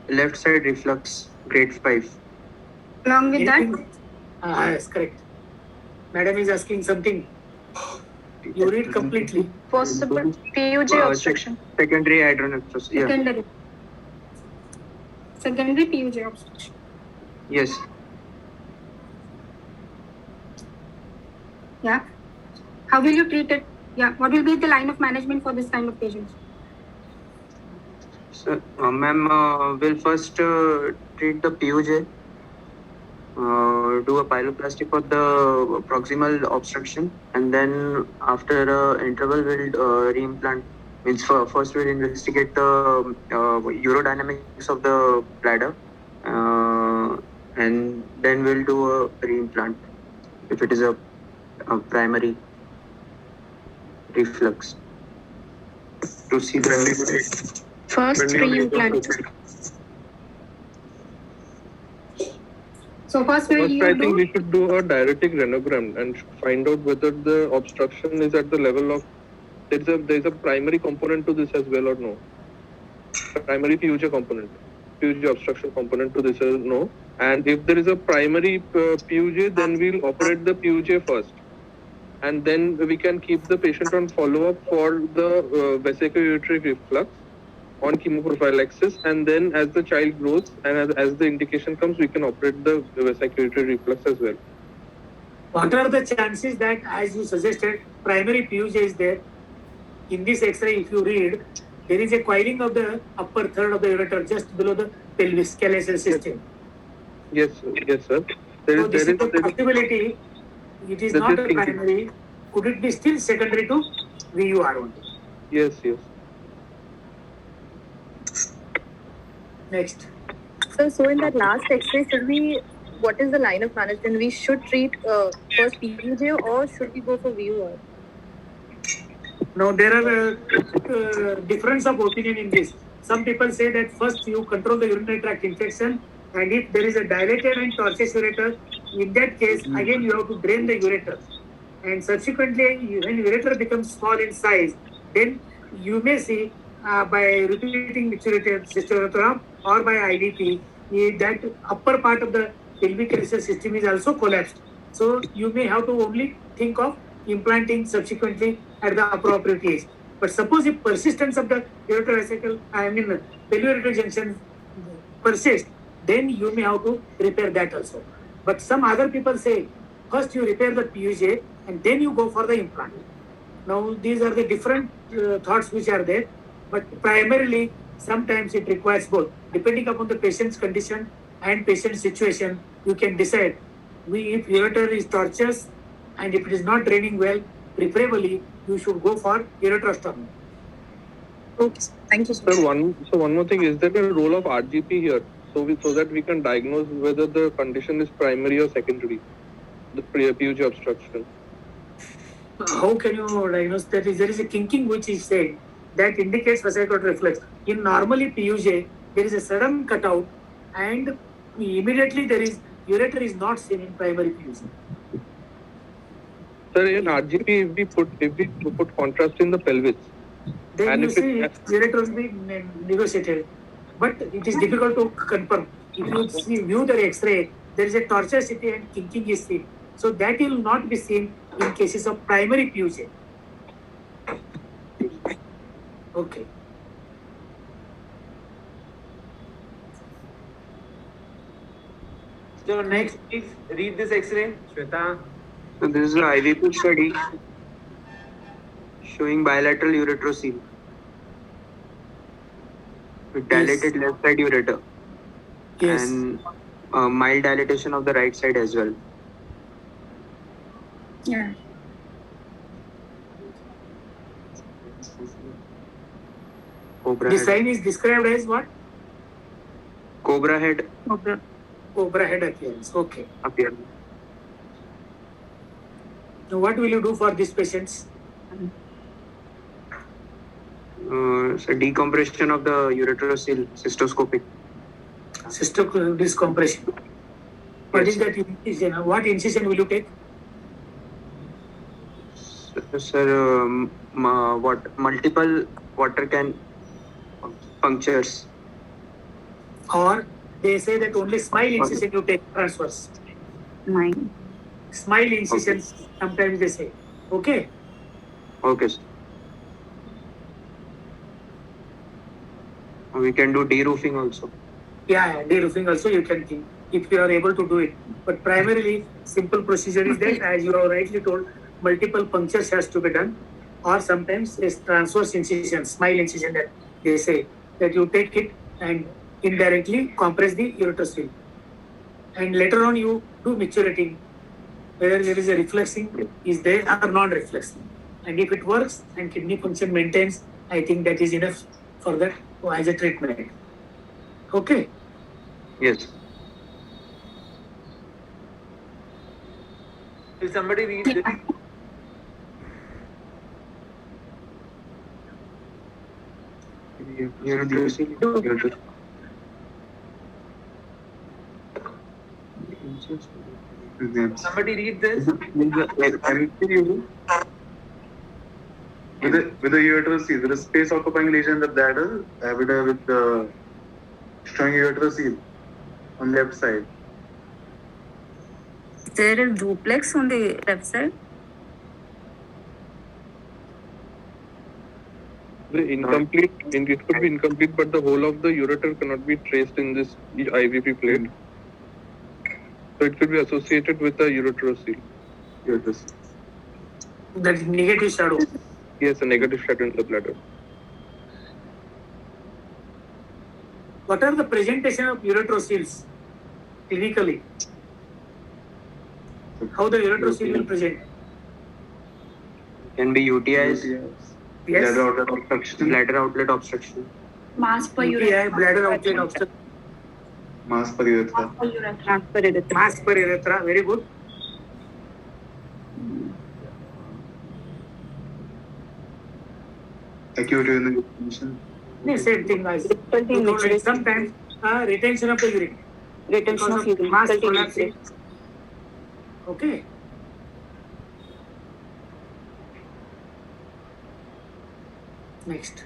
S14: left side reflux, grade 5.
S5: Along with that,
S2: Yes, correct. Madam is asking something. You read completely.
S12: Possible PUJ obstruction.
S14: Secondary hydronephrosis. Yeah.
S5: secondary PUJ obstruction.
S14: Yes.
S5: Yeah. How will you treat it? Yeah. What will be the line of management for this kind of patients?
S14: So, ma'am, we'll first treat the PUJ, do a pyeloplasty for the proximal obstruction, and then after interval we'll reimplant. Means first we'll investigate the urodynamics of the bladder, and then we'll do a reimplant if it is a primary reflux to see the
S12: First reimplant.
S5: So first will
S11: First,
S5: you
S11: I think
S5: do?
S11: we should do a diuretic renogram and find out whether the obstruction is at the level of there's a primary component to this as well or no. Primary PUJ component, PUJ obstruction component to this or no. And if there is a primary PUJ, then we'll operate the PUJ first. And then we can keep the patient on follow-up for the vesicoureteric reflux on chemoprophylaxis, and then as the child grows and as the indication comes, we can operate the vesicoureteric reflux as well.
S2: What are the chances that, as you suggested, primary PUJ is there? In this X-ray, if you read, there is a coiling of the upper third of the ureter just below the pelvis, skeletal system.
S11: Yes, sir.
S2: So this is a possibility. It is not a primary. could it be still secondary to VUR only?
S11: Yes, yes.
S2: Next.
S12: So in that last X-ray, what is the line of management? We should treat first PUJ or should we go for VUR?
S2: Now there are difference of opinion in this. Some people say that first you control the urinary tract infection, and if there is a dilated and tortuous ureter, in that case again you have to drain the ureter, and subsequently when ureter becomes small in size, then you may see by repeating micturated cystourethra or by IDP that upper part of the pelvic rectus system is also collapsed. So you may have to only think of implanting subsequently at the appropriate age. But suppose if persistence of the ureterovesical, pelvic junction persists, then you may have to repair that also. But some other people say first you repair the PUJ and then you go for the implant. Now these are the different thoughts which are there, but primarily sometimes it requires both. Depending upon the patient's condition and patient situation, you can decide. If ureter is tortuous and if it is not draining well, preferably you should go for ureterostomy.
S12: Okay, thank you.
S11: Sir, one more thing, is there a role of RGP here? So that we can diagnose whether the condition is primary or secondary, the PUJ obstruction.
S2: How can you diagnose that? There is a kinking which is said that indicates fasciculate reflex. In normally PUJ, there is a sudden cutout and immediately ureter is not seen in primary PUJ.
S11: Sir, in RGP, if we put contrast in the pelvis,
S2: then
S11: and
S2: you
S11: if
S2: see ureter will be negotiated, but it is difficult to confirm. If you view the X-ray, there is a tortuosity and kinking is seen. So that will not be seen in cases of primary PUJ. Okay.
S1: So next, please read this X-ray, Shweta.
S14: So this is an IVP study showing bilateral ureterocele with dilated left side ureter and mild dilatation of the right side as well.
S12: Yeah.
S14: Cobra
S2: The
S14: head.
S2: sign is described as what?
S14: Cobra head
S2: Cobra head appearance. Okay.
S14: appearance.
S2: Now what will you do for these patients?
S14: So decompression of the ureterocele cystoscopic.
S2: Decompression. What is that incision? What incision will you take?
S14: Sir, multiple water can punctures.
S2: Or they say that only smile incision you take transverse. Smile incisions sometimes they say. Okay.
S14: Okay, sir. We can do de-roofing also.
S2: Yeah, de-roofing also you can think if you are able to do it. But primarily, simple procedure is that, as you have rightly told, multiple punctures has to be done, or sometimes a transverse incision, smile incision that they say, that you take it and indirectly compress the ureterocele. And later on you do micturating, whether there is a reflexing is there or non-reflexing. And if it works and kidney function maintains, I think that is enough for that as a treatment. Okay.
S14: Yes.
S1: Will somebody read this? Somebody read this.
S9: With the ureterocele, there is space occupying lesion in the bladder, with the showing ureterocele on left side.
S10: Is there a duplex on the left side?
S11: it could be incomplete, but the whole of the ureter cannot be traced in this IVP plate. So it could be associated with the ureterocele.
S2: That is negative shadow.
S11: Yes, a negative shadow in the bladder.
S2: What are the presentation of ureteroceles clinically? How the ureterocele will present?
S14: can be UTIs,
S2: Yes.
S14: bladder outlet obstruction.
S8: Mass per
S2: UTI,
S8: urethra.
S2: bladder outlet obstruction,
S9: Mass per urethra.
S8: Mass per urethra.
S10: Mass per urethra.
S2: mass per urethra. Very good.
S9: Acute urinary retention.
S2: No, same thing as
S10: Difficulty in maturation.
S2: sometimes retention of the urine
S10: Retention
S2: because
S10: of
S2: of
S10: urine.
S2: mass
S10: Difficulty in
S2: collapsing.
S10: maturation.
S2: Okay. Next.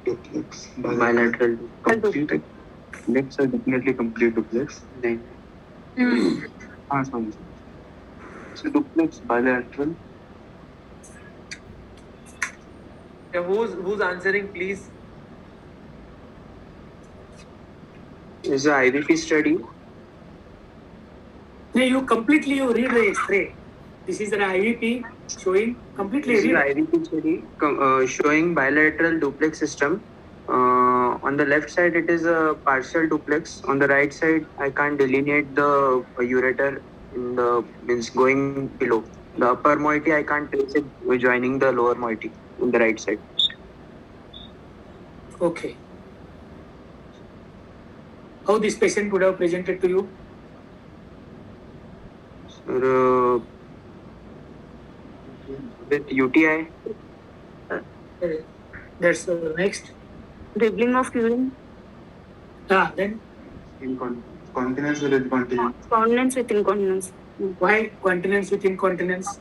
S9: Duplex.
S14: Bilateral.
S9: Complete. Legs are definitely complete duplex.
S14: Then
S9: Sorry. So duplex bilateral.
S1: Yeah, who's answering, please?
S14: is a IVP study.
S2: No, you read the X-ray. This is an IVP showing completely
S14: This is
S2: read.
S14: IVP study showing bilateral duplex system. On the left side, it is a partial duplex. On the right side, I can't delineate the ureter in the means going below. The upper moiety, I can't trace it joining the lower moiety on the right side.
S2: Okay. How this patient would have presented to you?
S14: So, with UTI,
S2: That's next.
S10: Dribbling of urine.
S2: Then
S9: Continence with incontinence.
S10: Continence with incontinence.
S2: why continence with incontinence?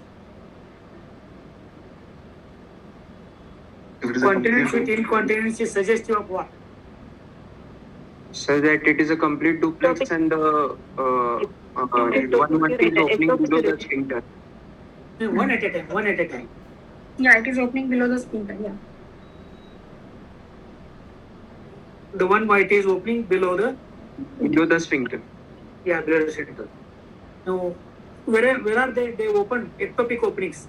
S9: If it is a
S2: Continence with
S9: complete
S2: incontinence is suggestive of what?
S14: so that it is a complete duplex and the one moiety is opening below the sphincter.
S2: One at a time. One at a time.
S5: Yeah, it is opening below the sphincter. Yeah.
S2: The one moiety is opening below the
S14: Sphincter.
S2: Yeah, below the sphincter. Now, where are they? They open ectopic openings.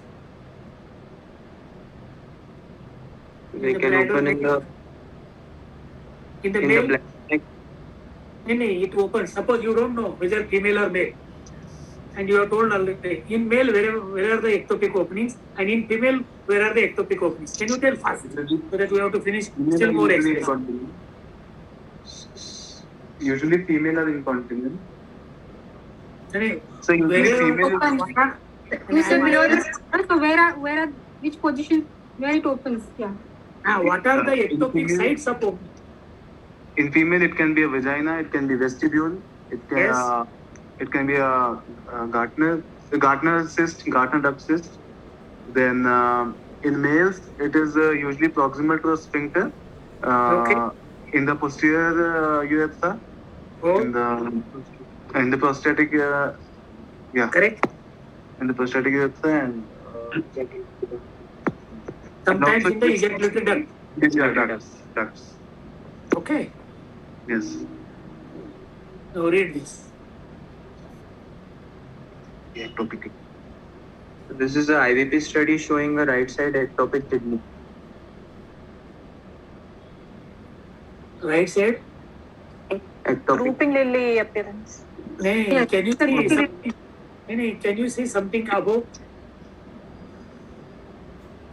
S14: They
S2: the
S14: can
S2: bladder
S14: open in the
S2: male.
S14: bladder neck.
S2: No, it opens. Suppose you don't know whether female or male, and you are told already in male where are the ectopic openings, and in female where are the ectopic openings. Can you tell fast so that we have to finish still more exercise?
S9: Usually female are incontinent.
S2: No,
S9: So usually female
S5: You said below the sphincter, so where are which position where it opens? Yeah.
S2: What are the ectopic sites of opening?
S9: in female it can be a vagina, it can be vestibule, it can
S2: Yes.
S9: it can be a Gartner cyst, Gartner duct cyst. Then in males it is usually proximal to the sphincter. In the posterior urethra, in the prostatic
S2: Correct.
S9: in the prostatic urethra and
S2: Sometimes in the ejaculatory duct.
S9: ducts.
S2: Okay.
S9: Yes.
S2: Now read this.
S9: Ectopic.
S14: This is a IVP study showing a right side ectopic kidney.
S2: Right side.
S14: Ectopic.
S10: Drooping lily appearance.
S2: Can you see something? Can you see something above?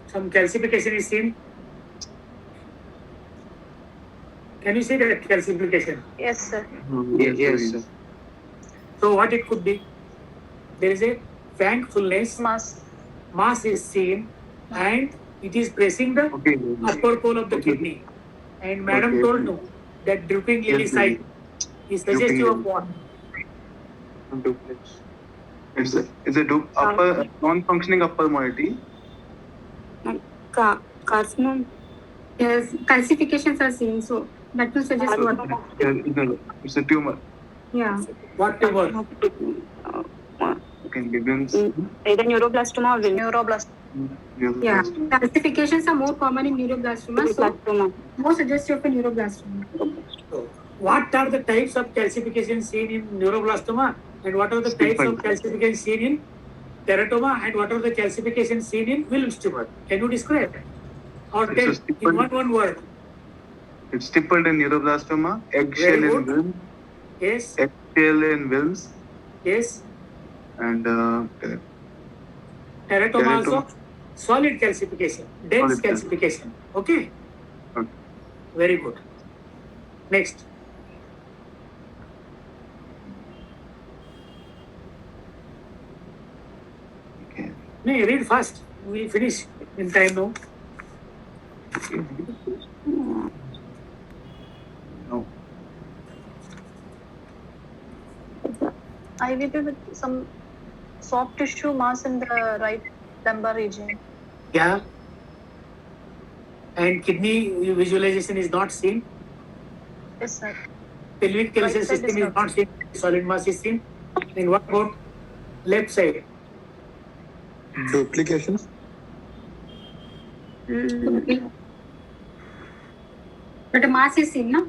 S2: Some calcification is seen. Can you see that calcification?
S10: Yes, sir.
S14: Yes, sir.
S2: So what it could be? There is a fang fullness. Mass is seen, and it is pressing the upper pole of the kidney. And madam told no that drooping lily site is suggestive of what?
S9: Duplex. It's a upper non-functioning upper moiety.
S10: Carcinoma.
S5: Yes, calcifications are seen, so that will suggest what?
S9: It's a tumor.
S5: Yeah.
S2: What tumor?
S9: Can be Wilms.
S10: Either neuroblastoma or neuroblastoma.
S5: Yeah. Calcifications are more common in neuroblastoma, so more suggestive of a neuroblastoma.
S2: What are the types of calcification seen in neuroblastoma, and what are the types of calcification seen in teratoma, and what are the calcification seen in Wilms tumor? Can you describe or tell in one word?
S9: It's stippled in neuroblastoma, eggshell
S2: Very
S9: in
S2: good.
S9: Wilms,
S2: Yes.
S9: eggshell in Wilms,
S2: Yes.
S9: and
S2: Teratoma
S9: Teratoma.
S2: also solid calcification, dense
S9: Solid
S2: calcification. Okay.
S9: Okay.
S2: Very good. Next. No, read fast. We'll finish in time now.
S9: No.
S12: IVP with some soft tissue mass in the right lumbar region.
S2: Yeah. And kidney visualization is not seen.
S12: Yes, sir.
S2: Pelvic
S12: Right
S2: calcium
S12: side
S2: system
S12: is
S2: is not seen. Solid mass is seen. And what about left side?
S9: Duplications.
S5: But the mass is seen, no?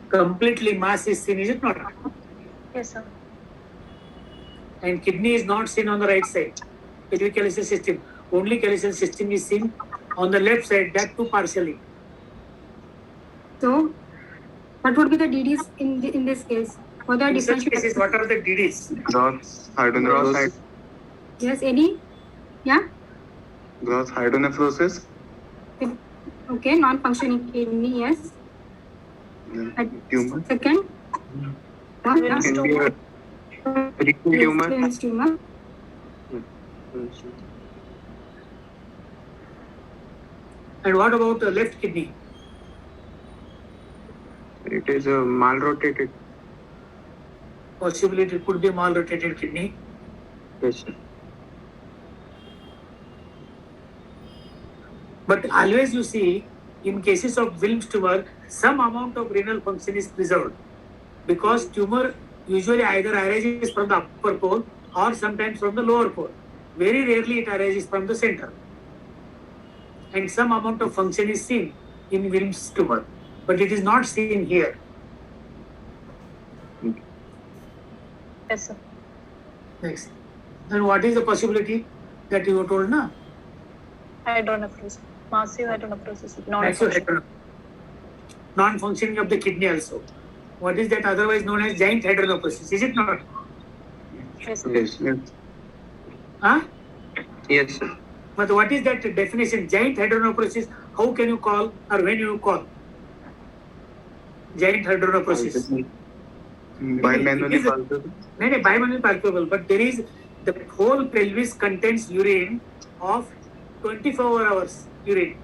S2: Completely mass is seen, is it not?
S12: Yes, sir.
S2: And kidney is not seen on the right side. Pelvic calcium system. Only calcium system is seen on the left side, that too partially.
S5: So, what would be the DDs in this case? For the
S2: In such
S5: differential.
S2: cases, what are the DDs?
S9: Gross hydronephrosis.
S5: Yes, any? Yeah?
S9: Gross hydronephrosis.
S5: Okay, non-functioning kidney, yes.
S9: Tumor.
S5: Second? What?
S14: Can be a rectal tumor.
S5: Yes, tumor.
S2: And what about the left kidney?
S14: It is a mal-rotated.
S2: Possibly it could be mal-rotated kidney.
S14: Yes, sir.
S2: But always you see, in cases of Wilms tumor, some amount of renal function is preserved because tumor usually either arises from the upper pole or sometimes from the lower pole. Very rarely it arises from the center. And some amount of function is seen in Wilms tumor, but it is not seen here.
S12: Yes, sir.
S2: Next. Then what is the possibility that you were told, na?
S12: Hydronephrosis. Massive hydronephrosis.
S2: Massive hydronephrosis. Non-functioning of the kidney also. What is that otherwise known as giant hydronephrosis? Is it not?
S12: Yes, sir.
S14: Yes, yes.
S2: Huh?
S14: Yes, sir.
S2: But what is that definition? Giant hydronephrosis, how can you call or when you call? Giant hydronephrosis.
S9: Bimanually palpable.
S2: No, bimanually palpable, but there is the whole pelvis contains urine of 24 hours urine.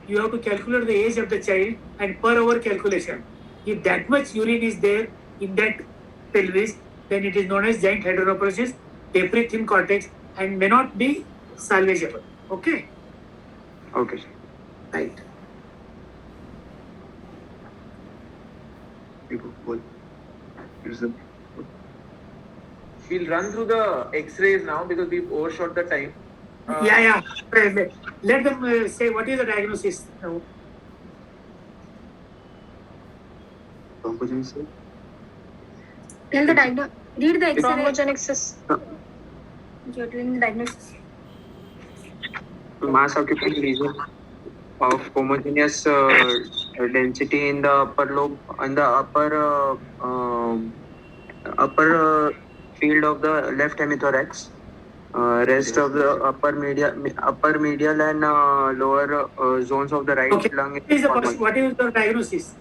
S2: You have to calculate the age of the child and per hour calculation. If that much urine is there in that pelvis, then it is known as giant hydronephrosis, deep thin cortex, and may not be salvageable. Okay?
S14: Okay, sir.
S2: Right.
S1: We'll run through the X-rays now because we've overshot the time.
S2: Yeah. Let them say what is the diagnosis now.
S5: Tell the diagnosis. Read the X-ray.
S12: Thrombogenic cyst.
S5: You're doing the diagnosis.
S14: Mass occupying lesion of homogeneous density in the upper lobe, in the upper field of the left hemithorax. Rest of the upper medial and lower zones of the right
S2: Okay.
S14: lung.
S2: What is the diagnosis?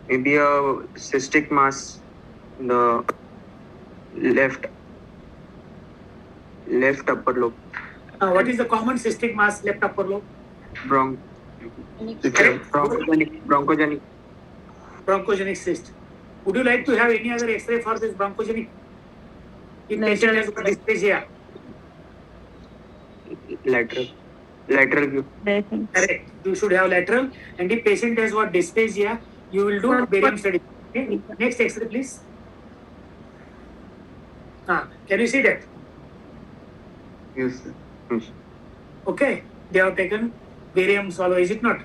S14: Maybe a cystic mass in the left upper lobe.
S2: What is the common cystic mass left upper lobe? Bronchogenic cyst. Would you like to have any other X-ray for this bronchogenic? If patient has got dysphagia.
S14: Lateral view.
S2: Correct. You should have lateral. And if patient has got dysphagia, you will do barium study. Okay. Next X-ray, please. Can you see that?
S9: Yes, sir.
S14: Yes.
S2: Okay. They have taken barium swallow, is it not?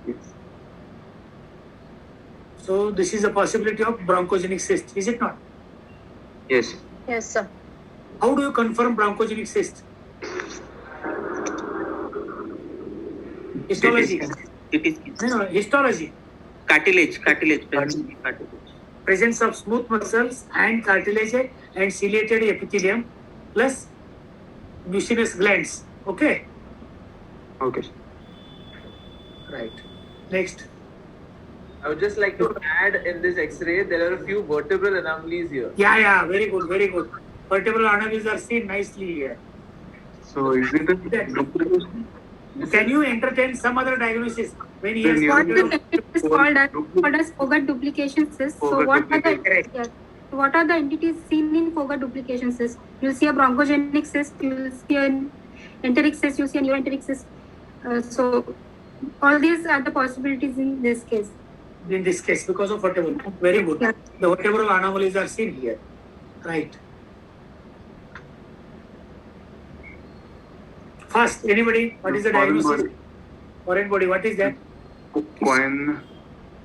S9: Yes.
S2: So this is a possibility of bronchogenic cyst, is it not?
S14: Yes.
S12: Yes, sir.
S2: How do you confirm bronchogenic cyst? Histology. No, histology.
S14: Cartilage.
S2: Presence of smooth muscles and cartilage and ciliated epithelium plus mucinous glands. Okay.
S14: Okay.
S2: Right. Next.
S1: I would just like to add in this X-ray, there are a few vertebral anomalies here.
S2: Yeah. Very good. Vertebral anomalies are seen nicely here.
S9: So is it a duplication?
S2: Can you entertain some other diagnosis when he has
S5: What is called as Fogart duplication cyst. So what are the entities seen in Fogart duplication cyst? You'll see a bronchogenic cyst, you'll see an enteric cyst, you'll see a neuroenteric cyst. So all these are the possibilities in this case.
S2: In this case, because of vertebral. Very good.
S5: Yeah.
S2: The vertebral anomalies are seen here. Right. Fast. Anybody? What is the diagnosis? Foreign body. What is that?
S9: When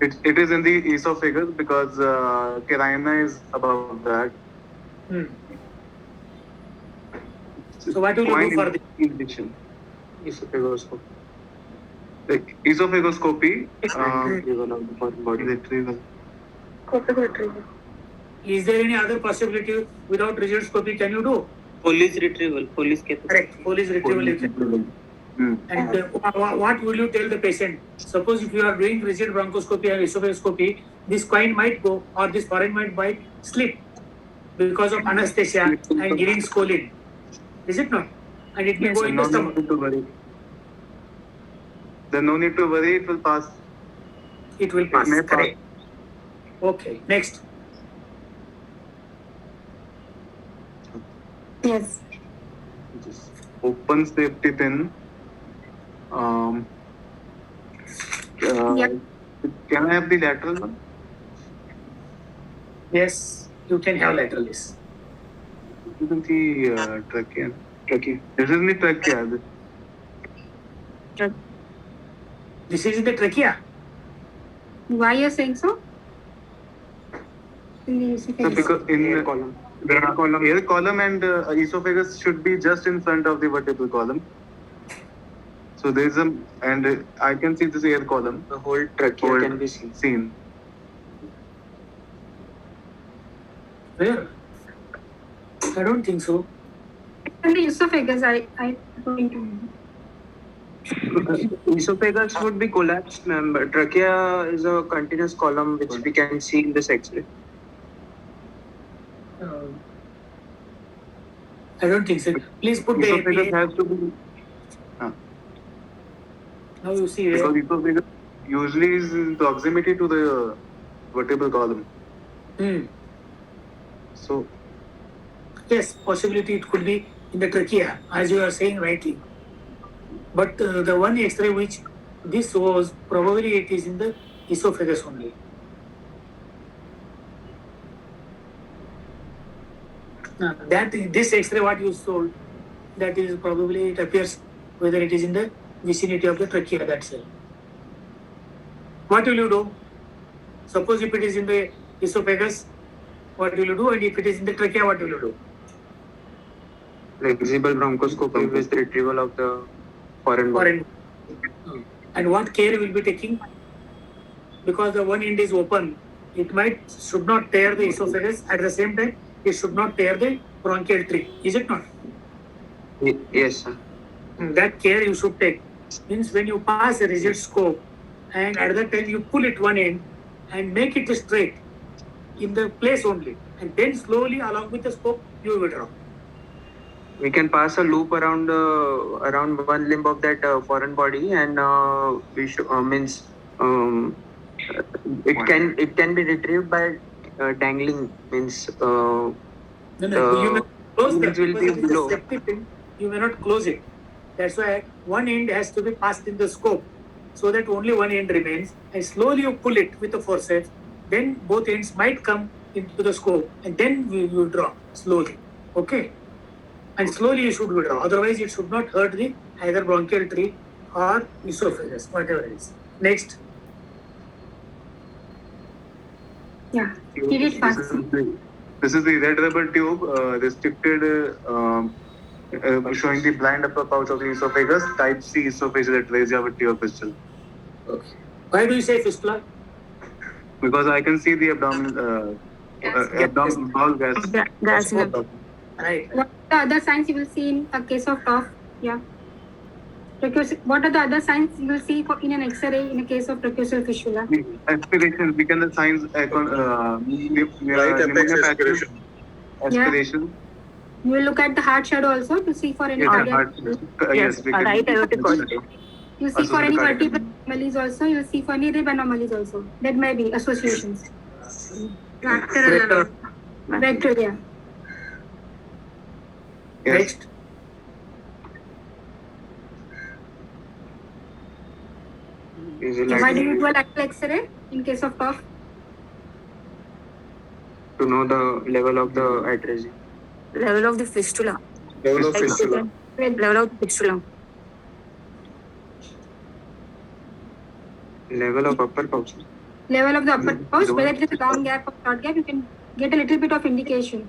S9: it is in the esophagus because carina is above that.
S2: So what will you do for this?
S9: Injection. Esophagoscopy. Esophagoscopy. Retrieval.
S2: Is there any other possibility without rigid scopy? Can you do?
S14: Police retrieval.
S2: Correct. Police retrieval. And what will you tell the patient? Suppose if you are doing rigid bronchoscopy or esophagoscopy, this coin might go or this foreign might slip because of anesthesia and giving scoline. Is it not? And it may go in the stomach.
S9: Then no need to worry, it will pass.
S2: It will pass.
S9: It may
S2: Correct. Okay. Next.
S5: Yes.
S9: Open safety pin. Can I have the lateral one?
S2: Yes, you can have lateral this.
S9: This is the trachea. This is the trachea.
S2: This is in the trachea.
S5: Why you are saying so?
S9: So because in air column and esophagus should be just in front of the vertebral column. So there is and I can see this air column.
S14: The whole trachea can be seen.
S2: Where? I don't think so.
S5: In the esophagus, I going to.
S14: Esophagus would be collapsed, ma'am. But trachea is a continuous column which we can see in this X-ray.
S2: I don't think so. Please put the
S9: Esophagus has to be.
S2: Now you see
S9: Because esophagus usually is in proximity to the vertebral column. So
S2: yes, possibility it could be in the trachea, as you are saying rightly. But the one X-ray which this was, probably it is in the esophagus only. That this X-ray what you told, that is probably it appears whether it is in the vicinity of the trachea. That's it. What will you do? Suppose if it is in the esophagus, what will you do? And if it is in the trachea, what will you do?
S14: Flexible bronchoscopy with retrieval of the foreign body.
S2: And what care will be taking? Because the one end is open, it should not tear the esophagus. At the same time, it should not tear the bronchial tree. Is it not?
S14: Yes, sir.
S2: That care you should take. Means when you pass a rigid scope and at that time you pull it one end and make it straight in the place only, and then slowly along with the scope you withdraw.
S14: We can pass a loop around one limb of that foreign body, and we should it can be retrieved by dangling. Means
S2: you may close
S14: it will be below.
S2: You may not close it. That's why one end has to be passed in the scope, so that only one end remains, and slowly you pull it with the forceps. Then both ends might come into the scope, and then we withdraw slowly. Okay. And slowly you should withdraw. Otherwise, it should not hurt the either bronchial tree or esophagus, whatever it is. Next.
S5: Yeah, he did fast.
S9: This is the red rubber tube restricted, showing the blind upper pouch of the esophagus, type C esophageal atresia with tear fistula.
S2: Okay. Why do you say fistula?
S9: because I can see the abdominal wall gas.
S10: Gas in
S2: Right.
S5: What are the other signs you will see in a case of TOF? Yeah. What are the other signs you will see in an X-ray in a case of precursor fistula?
S9: Aspiration, we can the signs
S15: Right apex aspiration.
S9: aspiration.
S5: You will look at the heart shadow also to see for any
S9: Yes,
S5: cardiac.
S9: yes, we can.
S10: right aortic also.
S5: You see for any
S9: Associated
S5: vertebral anomalies also. You see for any rib anomalies also. That may be associations.
S2: Vector.
S5: Vector, yeah.
S9: Yes.
S2: Next.
S5: Why do you do a lateral X-ray in case of TOF?
S14: To know the level of the atresia.
S10: Level of the fistula.
S15: Level of fistula.
S10: Level of the fistula.
S14: Level of upper pouch.
S5: Level of the upper pouch, whether it is a long gap or short gap, you can get a little bit of indication.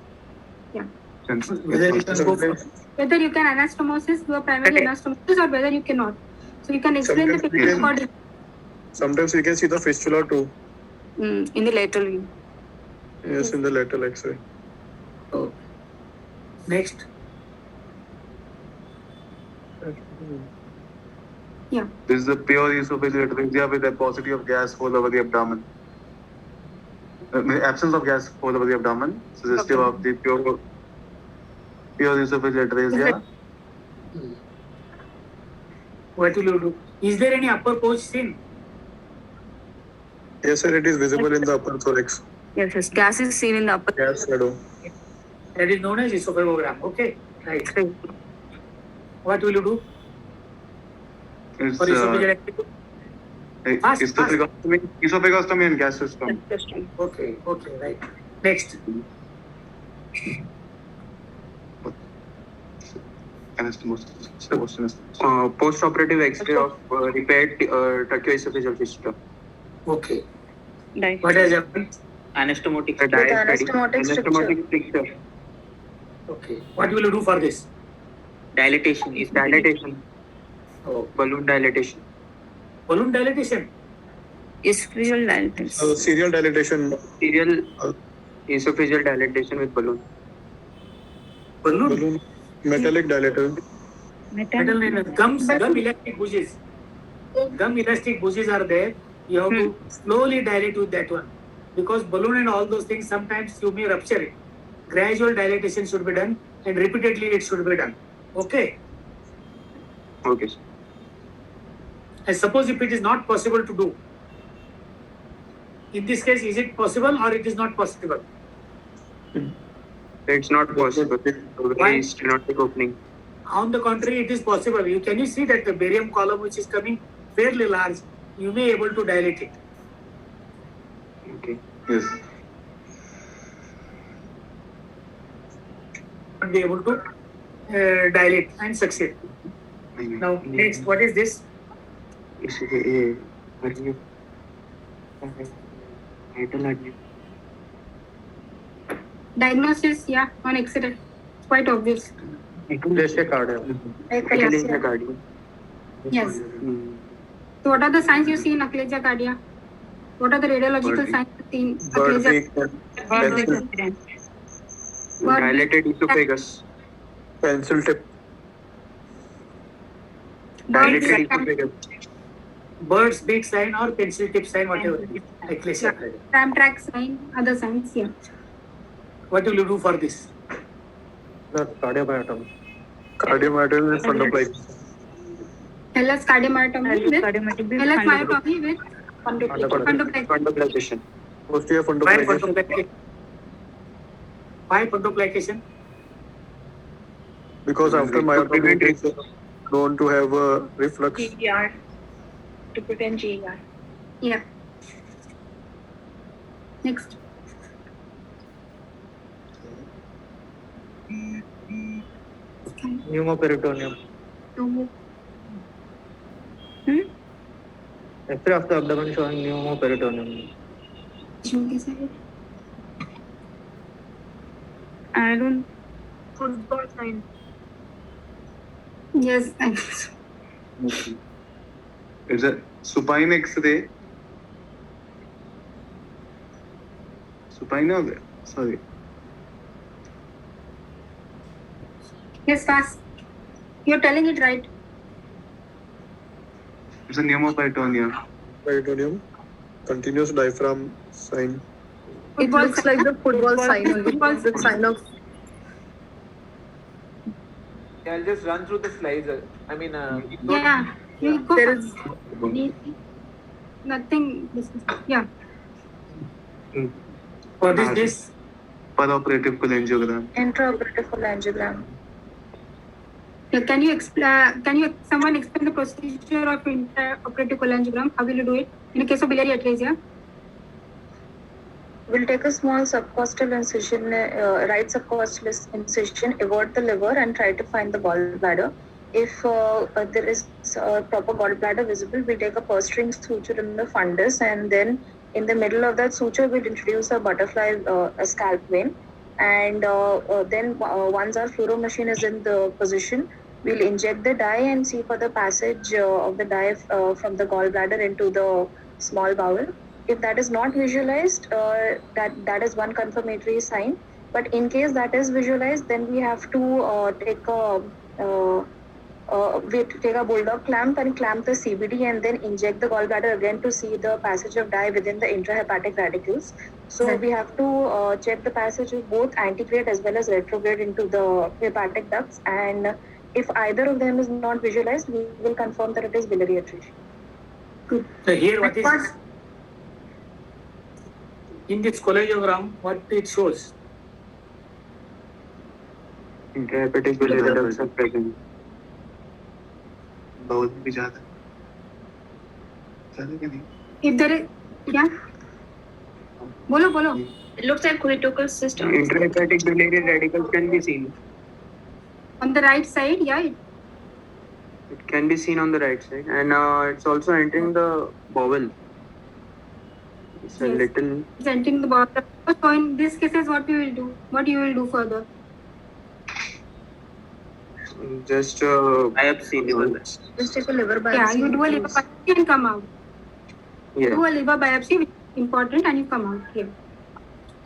S5: Yeah.
S2: Whether you can go for
S5: Whether you can anastomosis, do a primary anastomosis, or whether you cannot. So you can explain the
S15: Sometimes we
S5: picture
S15: can-
S5: accordingly.
S15: Sometimes we can see the fistula too.
S10: In the lateral view.
S15: Yes, in the lateral X-ray.
S2: next.
S5: Yeah.
S9: This is the pure esophageal atresia with a paucity of gas all over the abdomen. Absence of gas all over the abdomen, suggestive of the pure esophageal atresia.
S2: What will you do? Is there any upper pouch seen?
S15: Yes, sir, it is visible in the upper thorax.
S10: Yes. Gas is seen in the upper.
S15: Gas shadow.
S2: That is known as esophagogram. Okay. Right. What will you do
S9: It's
S2: for esophageal activity? Fast,
S9: esophagostomy and gas system.
S2: Okay. Right. Next.
S9: Anastomosis.
S14: Post-operative X-ray of repaired tracheoesophageal fistula.
S2: Okay.
S10: Right.
S2: What has happened?
S14: Anastomotic
S13: anastomotic
S14: stricture.
S2: Okay. What will you do for this?
S14: Dilatation.
S2: Oh.
S14: Balloon dilatation.
S2: Balloon dilatation.
S10: Esophageal dilatation.
S15: Serial dilatation.
S14: Serial esophageal dilatation with balloon.
S15: Balloon. Metallic dilator.
S2: Metal gum elastic bushes. Gum elastic bushes are there. You have to slowly dilate with that one. Because balloon and all those things, sometimes you may rupture it. Gradual dilatation should be done and repeatedly it should be done. Okay.
S14: Okay, sir.
S2: And suppose if it is not possible to do. In this case, is it possible or it is not possible?
S14: It's not possible.
S2: Why?
S14: Very stenotic opening.
S2: On the contrary, it is possible. Can you see that the barium column which is coming fairly large, you may able to dilate it.
S14: Okay.
S9: Yes.
S2: And be able to dilate and succeed. Now, next, what is this?
S5: Diagnosis, yeah, on X-ray. It's quite obvious.
S6: Ectasia cardia.
S14: Ectasia cardia.
S5: Yes. So what are the signs you see in achalasia cardia? What are the radiological signs you see in achalasia?
S14: Dilated esophagus.
S15: Pencil tip.
S14: Dilated esophagus.
S2: Bird's beak sign or pencil tip sign, whatever. Achalasia cardia.
S5: Tram track sign, other signs, yeah.
S2: What will you do for this?
S6: The cardiomyotomy.
S15: Cardiomyotomy with fundoplasty.
S5: LS cardiomyotomy with LS myotomy with fundoplasty.
S14: Fundoplication.
S15: Posterior
S2: Why
S15: fundoplasty.
S2: fundoplication? Why fundoplication?
S15: Because after myotomy, it is known to have a reflux.
S8: GER. To prevent GER.
S5: Yeah. Next.
S6: Pneumoperitoneum. X-ray of the abdomen showing pneumoperitoneum.
S10: I don't.
S3: Football sign.
S5: Yes, I think so.
S9: It's a supine X-ray supine हो गया. Sorry.
S5: Yes, fast. You're telling it right.
S9: It's a pneumoperitoneum.
S15: Peritoneum. Continuous diaphragm sign.
S12: It looks like the football sign only. The sign of
S1: Yeah, I'll just run through the slides. I mean,
S5: Yeah, you go.
S12: there
S5: first.
S12: is
S5: Nothing. Yeah.
S2: What is this?
S9: Perioperative cholangiogram.
S13: Intraoperative cholangiogram.
S5: Yeah, can you explain? Someone explain the procedure of intraoperative cholangiogram? How will you do it in the case of biliary atresia?
S13: We'll take a small subcostal incision, right subcostal incision, evert the liver and try to find the gallbladder. If there is a proper gallbladder visible, we'll take a purse string suture in the fundus, and then in the middle of that suture, we'll introduce a butterfly a scalp vein. And then once our fluoro machine is in the position, we'll inject the dye and see for the passage of the dye from the gallbladder into the small bowel. If that is not visualized, that is one confirmatory sign. But in case that is visualized, then we have to take a bulldog clamp and clamp the CBD and then inject the gallbladder again to see the passage of dye within the intrahepatic radicals. So we have to check the passage of both antegrade as well as retrograde into the hepatic ducts. And if either of them is not visualized, we will confirm that it is biliary atresia.
S5: Good.
S2: So here what is in this cholangiogram? What it shows?
S14: Intrahepatic biliary ducts are present.
S9: बहुत भी ज्यादा कि नहीं.
S5: If there is, yeah. Bolo.
S8: It looks like cortical system.
S14: Intrahepatic biliary radicals can be seen.
S5: On the right side, yeah.
S14: It can be seen on the right side, and it's also entering the bowel. It's a
S5: Yes.
S14: little.
S5: It's entering the bottom. So in this cases, what we will do? What you will do further?
S14: Just biopsy liver.
S13: Just take a liver biopsy.
S5: Yeah, you do a liver biopsy and come out.
S14: Yeah.
S5: Do a liver biopsy, which is important, and you come out here.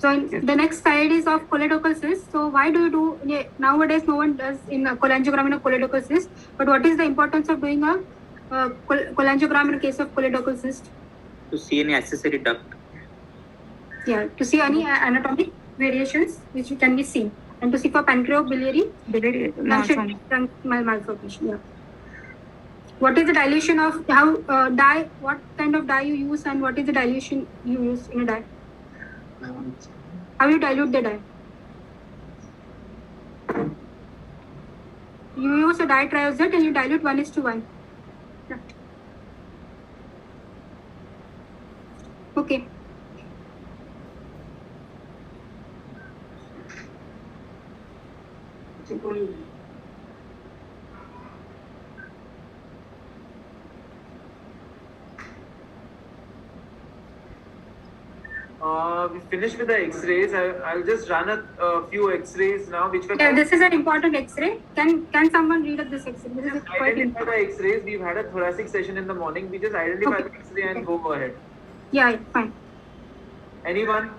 S5: So the next slide is of choledochal cyst. So why do you do? Yeah, nowadays, no one does in a cholangiogram in a choledochal cyst. But what is the importance of doing a cholangiogram in a case of choledochal cyst?
S16: To see any accessory duct.
S5: Yeah, to see any anatomic variations which can be seen, and to see for pancreobiliary malformation. Yeah. What is the dilution of how dye? What kind of dye you use, and what is the dilution you use in a dye? How you dilute the dye? You use a dye triazole and you dilute 1:1. Yeah. Okay.
S1: We finished with the X-rays. I'll just run a few X-rays now, which were
S5: Yeah, this is an important X-ray. Can someone read up this X-ray? This is quite
S1: identify
S5: important.
S1: the X-rays. We've had a thoracic session in the morning. We just identify the X-ray and go ahead.
S5: Yeah, fine.
S1: Anyone?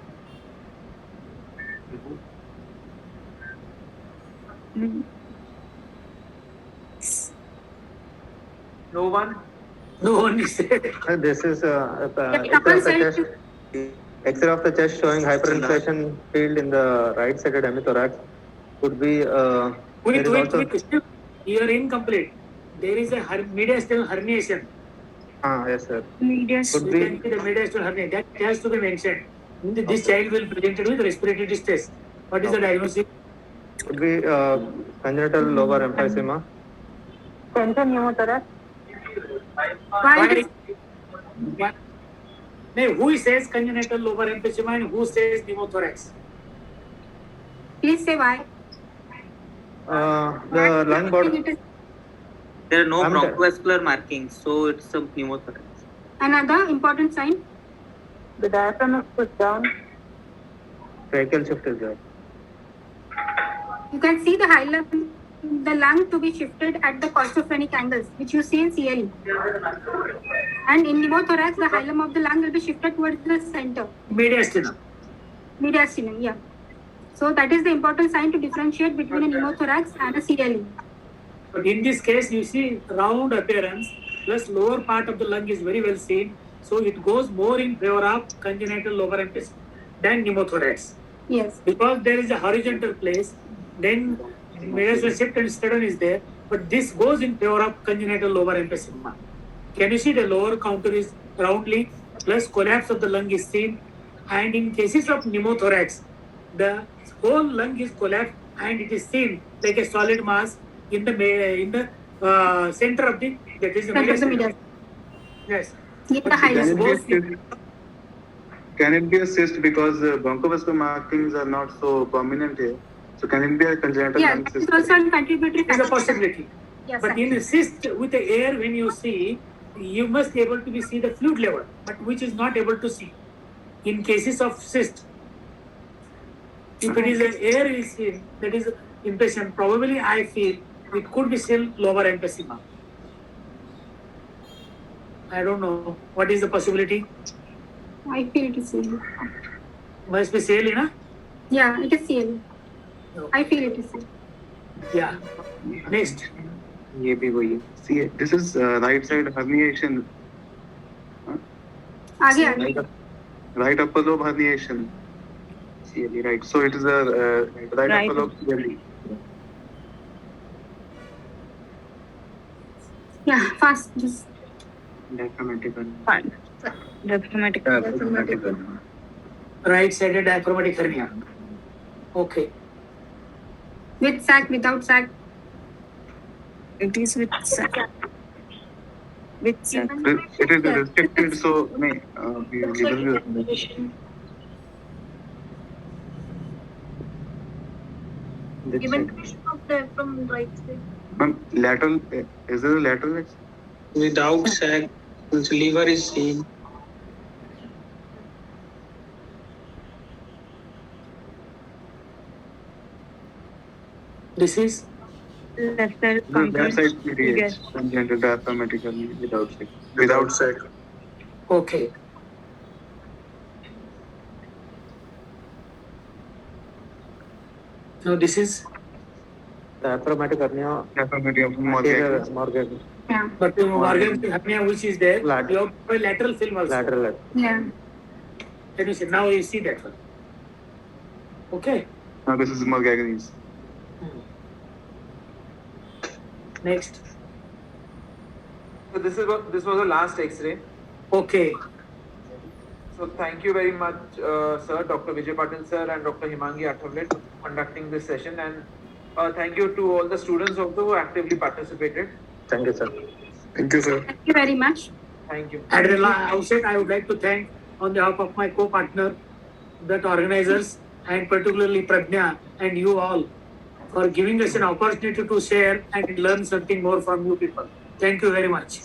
S1: No one?
S2: No one is there.
S6: This is X-ray
S5: Someone
S6: of the
S5: said
S6: chest. X-ray of the chest showing hyperinflation field in the right-sided hemithorax. Could be.
S2: Wait,
S6: there is also.
S2: you are incomplete. There is a mediastinal herniation.
S6: Yes, sir.
S2: Mediastinal.
S6: Could be.
S2: You can see the mediastinal hernia. That has to be mentioned. This child will presented with respiratory distress. What is the diagnosis?
S6: Could be congenital lobar emphysema.
S10: Central pneumothorax.
S2: Why? No, who says congenital lobar emphysema and who says pneumothorax?
S5: Please say why.
S6: The lung body.
S16: There are no bronchoscopal markings, so it's a pneumothorax.
S5: Another important sign.
S10: The diaphragm is pushed down.
S6: Tracheal shift is there.
S5: You can see the hilum, the lung to be shifted at the costophrenic angles, which you see in CLE. And in pneumothorax, the hilum of the lung will be shifted towards the center.
S2: Mediastinum.
S5: Mediastinum, yeah. So that is the important sign to differentiate between a pneumothorax and a CLE.
S2: But in this case, you see round appearance plus lower part of the lung is very well seen. So it goes more in favor of congenital lobar emphysema than pneumothorax.
S5: Yes.
S2: Because there is a horizontal place, then mediastinal septum and sternum is there, but this goes in favor of congenital lobar emphysema. Can you see the lower counter is roundly plus collapse of the lung is seen, and in cases of pneumothorax, the whole lung is collapsed and it is seen like a solid mass in the center of the that is the mediastinum. Yes.
S9: Can it be a cyst because bronchoscopic markings are not so prominent here? So can it be a congenital lung cyst?
S5: It's also a contributory
S2: It's a possibility.
S5: Yes,
S2: But in a cyst with the air, when you see, you must be able to see the fluid level, but which is not able to see in cases of cyst. If it is an air is seen, that is impression. Probably I feel it could be still lower emphysema. I don't know. What is the possibility?
S5: I feel it is CLE.
S2: Must be CLE, na?
S5: Yeah, it is CLE. I feel it is CLE.
S2: Yeah. Next.
S9: ये भी वही है. See, this is right side herniation.
S5: आगे.
S9: Right upper lobe herniation. CLE, right. So it is a right upper lobe CLE.
S5: Yeah, fast. Just.
S14: Diaphragmatic.
S10: Fine. Diaphragmatic.
S2: Right-sided diaphragmatic hernia. Okay.
S5: With sac, without sac.
S10: It is with sac. With sac.
S9: It is restricted, so we will
S3: Given of the from right side.
S9: lateral, is there a lateral?
S17: Without sac, since liver is seen.
S2: This is
S10: Left side
S9: That side PDH, congenital diaphragmatic hernia without sac.
S15: Without sac.
S2: okay. So this is
S6: diaphragmatic hernia.
S9: Diaphragmatic
S6: Morgan.
S5: Yeah.
S2: but the Morgan hernia which is there, you have a lateral film also.
S6: Lateral.
S5: Yeah.
S2: Can you see? Now you see that one. Okay.
S9: Now this is Morgagnes.
S2: Next.
S1: So this was the last X-ray.
S2: Okay.
S1: So thank you very much, sir, Dr. Vijay Patil sir and Dr. Himangi Athavlet for conducting this session, and thank you to all the students also who actively participated.
S6: Thank you, sir.
S15: Thank you, sir.
S5: Thank you very much.
S1: Thank you.
S2: At the outset, I would like to thank on behalf of my co-partner, the organizers, and particularly Pragnya and you all for giving us an opportunity to share and learn something more from you people. Thank you very much.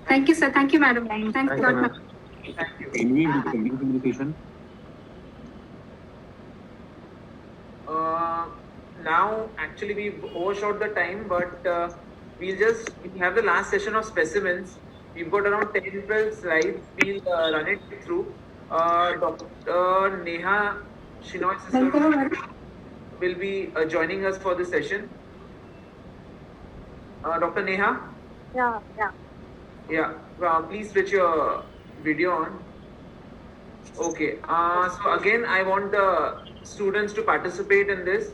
S5: Thank you, sir. Thank you, madam. Thanks a lot, ma'am.
S14: Any communication?
S1: Now, actually, we've overshot the time, but we have the last session of specimens. We've got around 10-12 slides. We'll run it through. Dr. Neha Shinoy will be joining us for this session. Dr. Neha?
S10: Yeah.
S1: Yeah. Please switch your video on. Okay. So again, I want the students to participate in this.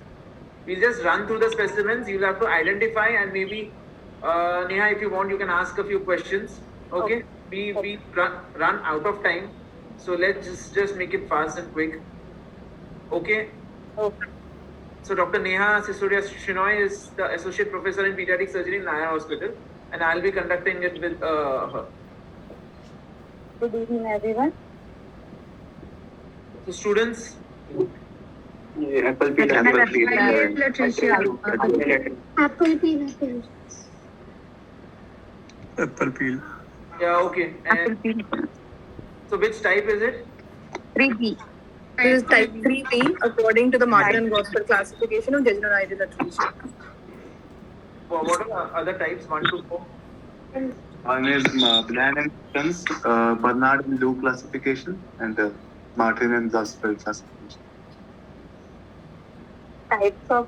S1: We'll just run through the specimens. You'll have to identify, and maybe Neha, if you want, you can ask a few questions. Okay? We run out of time, so let's just make it fast and quick. Okay?
S10: Okay.
S1: So Dr. Neha Sisodia Shinoy is the Associate Professor in Pediatric Surgery in Naya Hospital, and I'll be conducting it with her.
S10: Good evening, everyone.
S1: So students,
S14: Apple peel.
S15: Apple peel.
S1: yeah, okay. And so which type is it?
S10: 3B.
S12: This is type 3B according to the Martin and Gosford classification of degenerative atresia.
S1: What are the other types? 1 to 4?
S9: One is Bland and Sons, Bernard and Luke classification, and Martin and Gosford classification.
S10: types of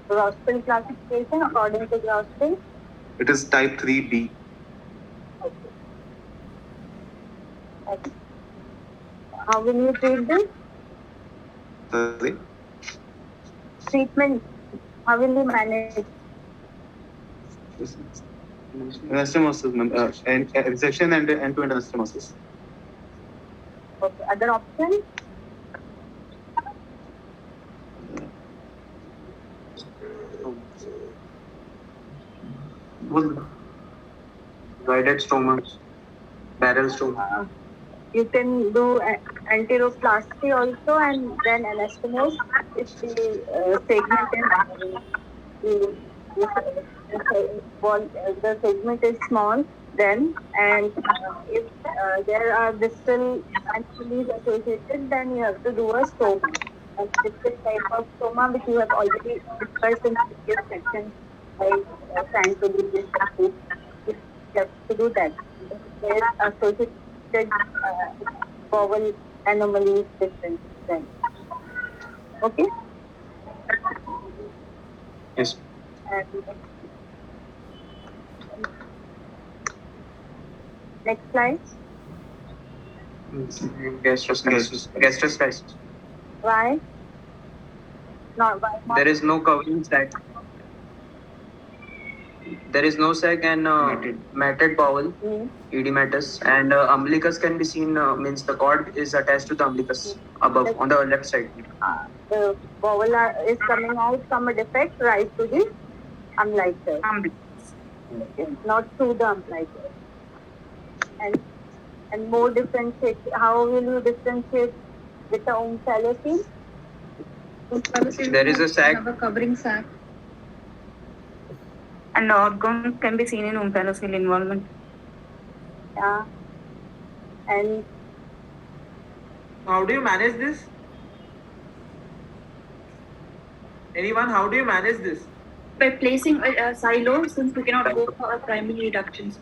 S10: Rossville classification according to Rossville?
S9: It is type 3B.
S10: Okay. How will you treat this?
S9: Sorry.
S10: Treatment, how will you manage?
S9: Anastomosis, and resection and end-to-end anastomosis.
S10: Okay. Other options?
S14: Guided stoma, barrel stoma.
S10: You can do enteroplasty also and then anastomose if the segment the segment is small, then, and if there are distal anatomies associated, then you have to do a stoma. A specific type of stoma which you have already discussed in previous section, like trying to do this. You have to do that. There is associated bowel anomalies different then. Okay?
S14: Yes.
S10: And next slide.
S14: Gastroschisis.
S10: Why? Not why?
S14: There is no covering sac. There is no sac and matted bowel, edematous, and umbilicus can be seen. Means the cord is attached to the umbilicus above on the left side.
S10: The bowel is coming out from a defect right to the umbilical. Okay. Not through the umbilical. And more differentiate. How will you differentiate with the omphalocele?
S14: There is a sac.
S13: Have a covering sac.
S10: And organs can be seen in omphalocele involvement. Yeah. And
S1: how do you manage this? Anyone, how do you manage this?
S8: By placing a silo, since we cannot go for a primary reductions.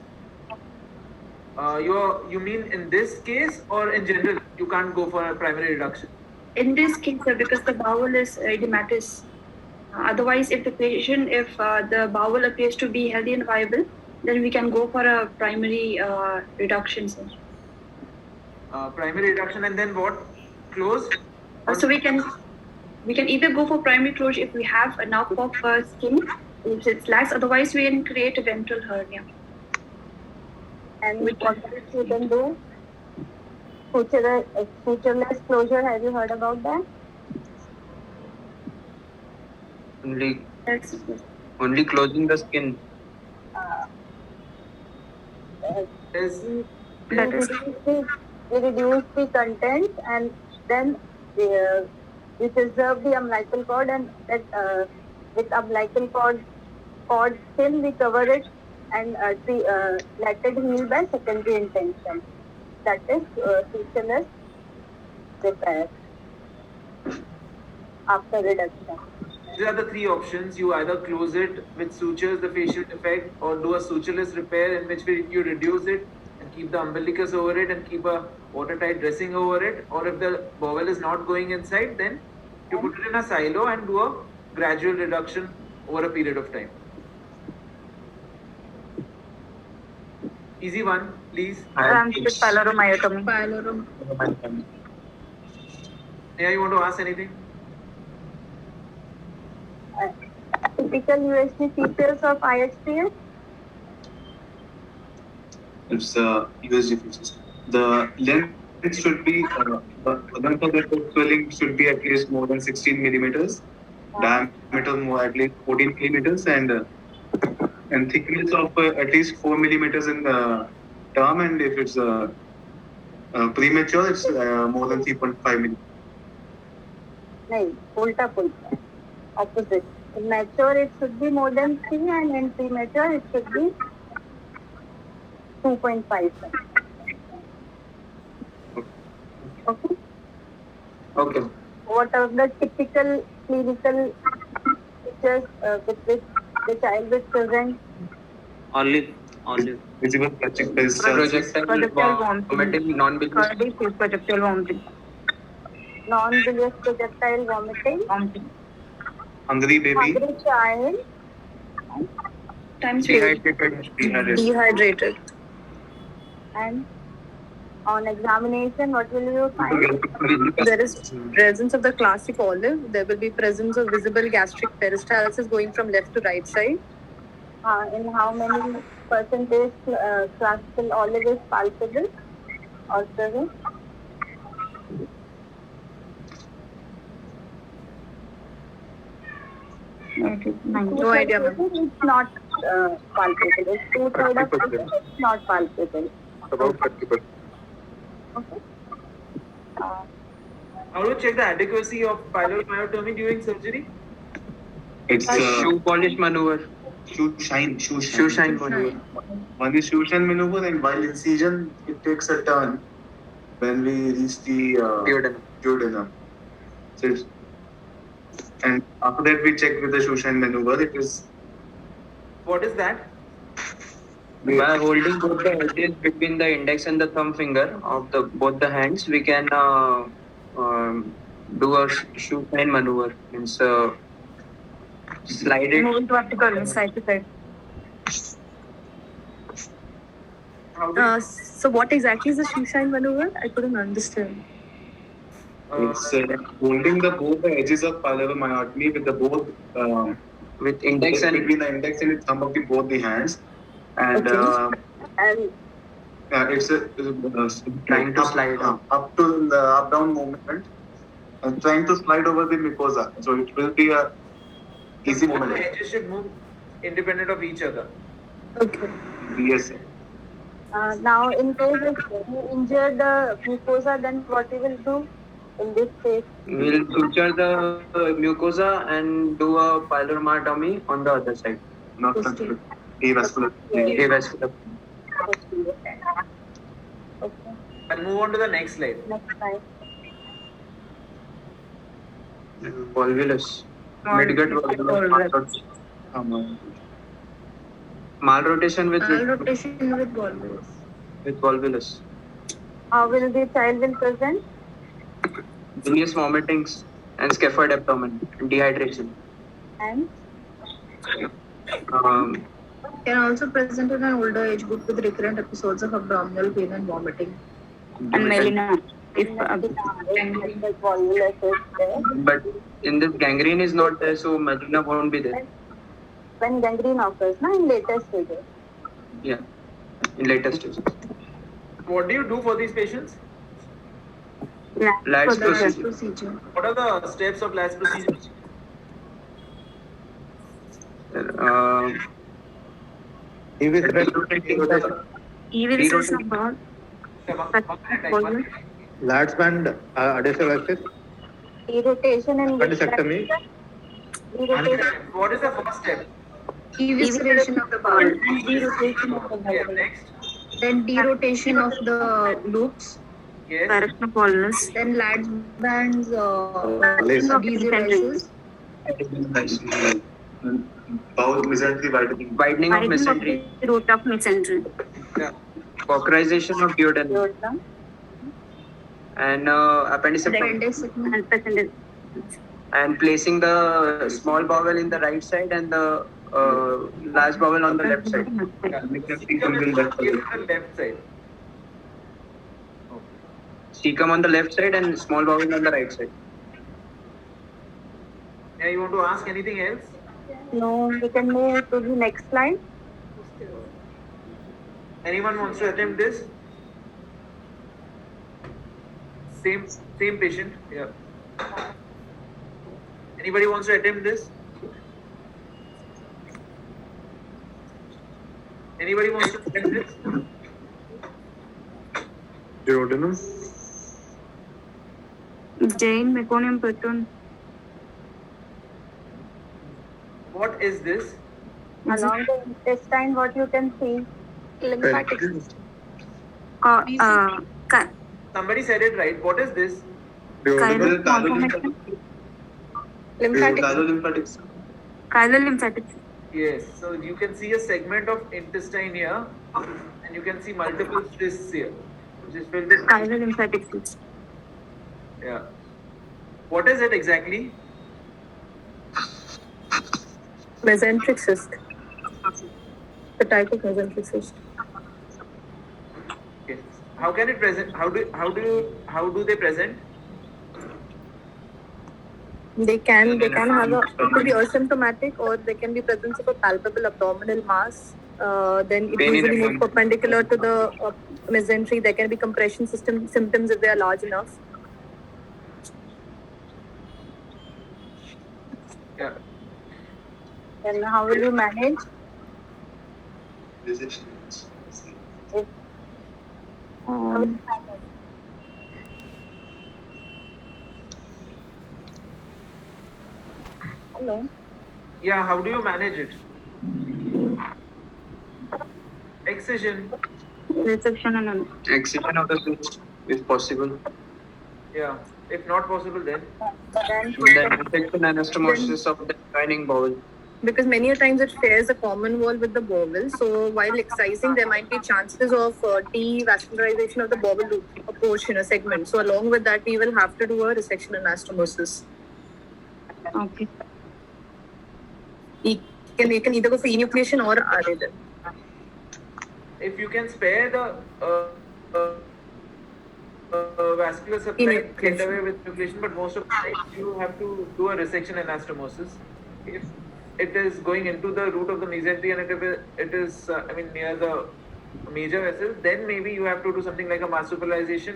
S1: You mean in this case or in general you can't go for a primary reduction?
S8: In this case, because the bowel is edematous. Otherwise, if the bowel appears to be healthy and viable, then we can go for a primary reduction, sir.
S1: Primary reduction and then what? Close?
S8: So we can either go for primary closure if we have enough of skin, if it's lax. Otherwise, we can create a ventral hernia.
S10: And what else you can do? Sutureless closure. Have you heard about that?
S14: Only closing the skin.
S10: We reduce the content and then we preserve the umbilical cord, and that with umbilical cord still we cover it and let it heal by secondary intention. That is sutureless repair after reduction.
S1: These are the three options. You either close it with sutures, the facial defect, or do a sutureless repair in which you reduce it and keep the umbilicus over it and keep a watertight dressing over it. Or if the bowel is not going inside, then you put it in a silo and do a gradual reduction over a period of time. Easy one, please.
S10: Pyloromyotomy.
S1: Yeah, you want to ask anything?
S10: Typical USG features of IHPS?
S9: It's USG features. The length should be, the length of the swelling should be at least more than 16 millimeters, diameter more at least 14 millimeters, and thickness of at least 4 millimeters in the term, and if it's premature, it's more than 3.5 millimeters.
S10: No, ulta. Opposite. In mature, it should be more than 3, and in premature, it should be 2.5. Okay.
S14: Okay.
S10: What are the typical clinical features with which the child is present?
S16: Olive.
S9: Visible
S14: Projectile vomiting, non-bilious.
S10: Projectile vomiting. Non-bilious projectile vomiting.
S9: hungry baby,
S10: hungry child,
S12: Times
S14: Dehydrated.
S10: and on examination, what will you find?
S12: There is presence of the classic olive. There will be presence of visible gastric peristalsis going from left to right side.
S10: In how many percentage classical olive is palpable or present?
S12: No idea, ma'am.
S10: It's not palpable. It's 2/3 of it, it's not palpable.
S11: About 30%.
S10: Okay.
S1: How to check the adequacy of pylori myotomy during surgery?
S14: It's shoe polish maneuver.
S9: shoe shine
S14: maneuver.
S9: One is shoe shine maneuver, and while incision, it takes a turn when we reach the duodenum. So and after that, we check with the shoe shine maneuver. It is.
S1: What is that?
S14: By holding both the edges between the index and the thumb finger of both the hands, we can do a shoe shine maneuver. Means slide it.
S12: Move vertical, side to side. So what exactly is the shoe shine maneuver? I couldn't understand.
S9: It's holding both the edges of pyloromyotomy with the both
S14: with index and
S9: between the index and thumb of both the hands, and
S10: And
S9: it's
S14: trying to slide
S9: up to the up down movement, and trying to slide over the mucosa. So it will be a easy
S1: The
S9: movement.
S1: edges should move independent of each other.
S12: Okay.
S9: Yes, sir.
S10: now, in case if you injure the mucosa, then what we will do in this case?
S14: We'll suture the mucosa and do a pyloromyotomy on the other side.
S9: Not considered avascular.
S14: Avascular.
S10: Okay.
S1: And move on to the next slide.
S10: Next slide.
S14: Volvulus. Midgut volvulus. Malrotation with
S12: Malrotation with volvulus.
S14: volvulus.
S10: How will the child will present?
S14: Bilious vomitings and scaphoid abdomen, dehydration.
S10: And
S12: Can also present in an older age group with recurrent episodes of abdominal pain and vomiting.
S14: And melena. But in this gangrene is not there, so melena won't be there.
S10: when gangrene occurs, in later stages.
S14: Yeah, in later stages.
S1: What do you do for these patients?
S14: Latch
S12: For the
S14: procedure.
S12: procedure.
S1: What are the steps of latch procedure?
S6: Lats band adhesive axis,
S10: Irritation and
S6: appendectomy,
S1: What is the first step?
S12: Evisceration of the bowel.
S10: derotation of the
S1: Yeah,
S10: bowel.
S1: next.
S12: Then derotation of the loops.
S1: Yes.
S12: Then Lads bands,
S6: lace.
S12: adhesive.
S9: Bowel mesentery widening.
S14: Widening of mesentery.
S12: Root of mesentery.
S1: Yeah.
S14: Cauterization of duodenum.
S10: Duodenum.
S14: And appendicectomy. And placing the small bowel in the right side and the large bowel on the left side.
S1: Cecum is on the left side.
S14: Cecum on the left side and small bowel on the right side.
S1: Yeah, you want to ask anything else?
S10: No, we can move to the next slide.
S1: Anyone wants to attempt this? Same patient. Yeah. Anybody wants to attempt this? Anybody wants to attempt this?
S15: Duodenum.
S12: Jane meconium platoon.
S1: What is this?
S10: Along the intestine, what you can see?
S12: Lymphatic.
S1: Somebody said it right. What is this?
S15: Duodenum.
S12: Lymphatic.
S14: Lymphatic.
S1: Yes. So you can see a segment of intestine here, and you can see multiple cysts here, which is filled with.
S12: Lymphatic.
S1: Yeah. What is it exactly?
S12: Mesenteric cyst. The type of mesenteric cyst.
S1: Okay. How can it present? How do they present?
S12: They can have it could be asymptomatic, or they can be presence of a palpable abdominal mass. Then it
S14: Pain in
S12: usually moves
S14: abdomen.
S12: perpendicular to the mesentery. There can be compression system symptoms if they are large enough.
S1: Yeah.
S10: Then how will you manage? If, how will you manage? Hello.
S1: Yeah. How do you manage it? Excision.
S8: Resection and
S14: Excision of the cyst is possible.
S1: Yeah. If not possible, then
S14: Then resection anastomosis of the adjoining bowel.
S12: Because many a times it shares a common wall with the bowel. So while excising, there might be chances of devascularization of the bowel loop, a portion, a segment. So along with that, we will have to do a resection anastomosis.
S8: okay.
S12: You can either go for enucleation or RA then.
S1: if you can spare the vascular supply, get away with nucleation, but most of the time you have to do a resection anastomosis. If it is going into the root of the mesentery and if it is, near the major vessels, then maybe you have to do something like a marsupialization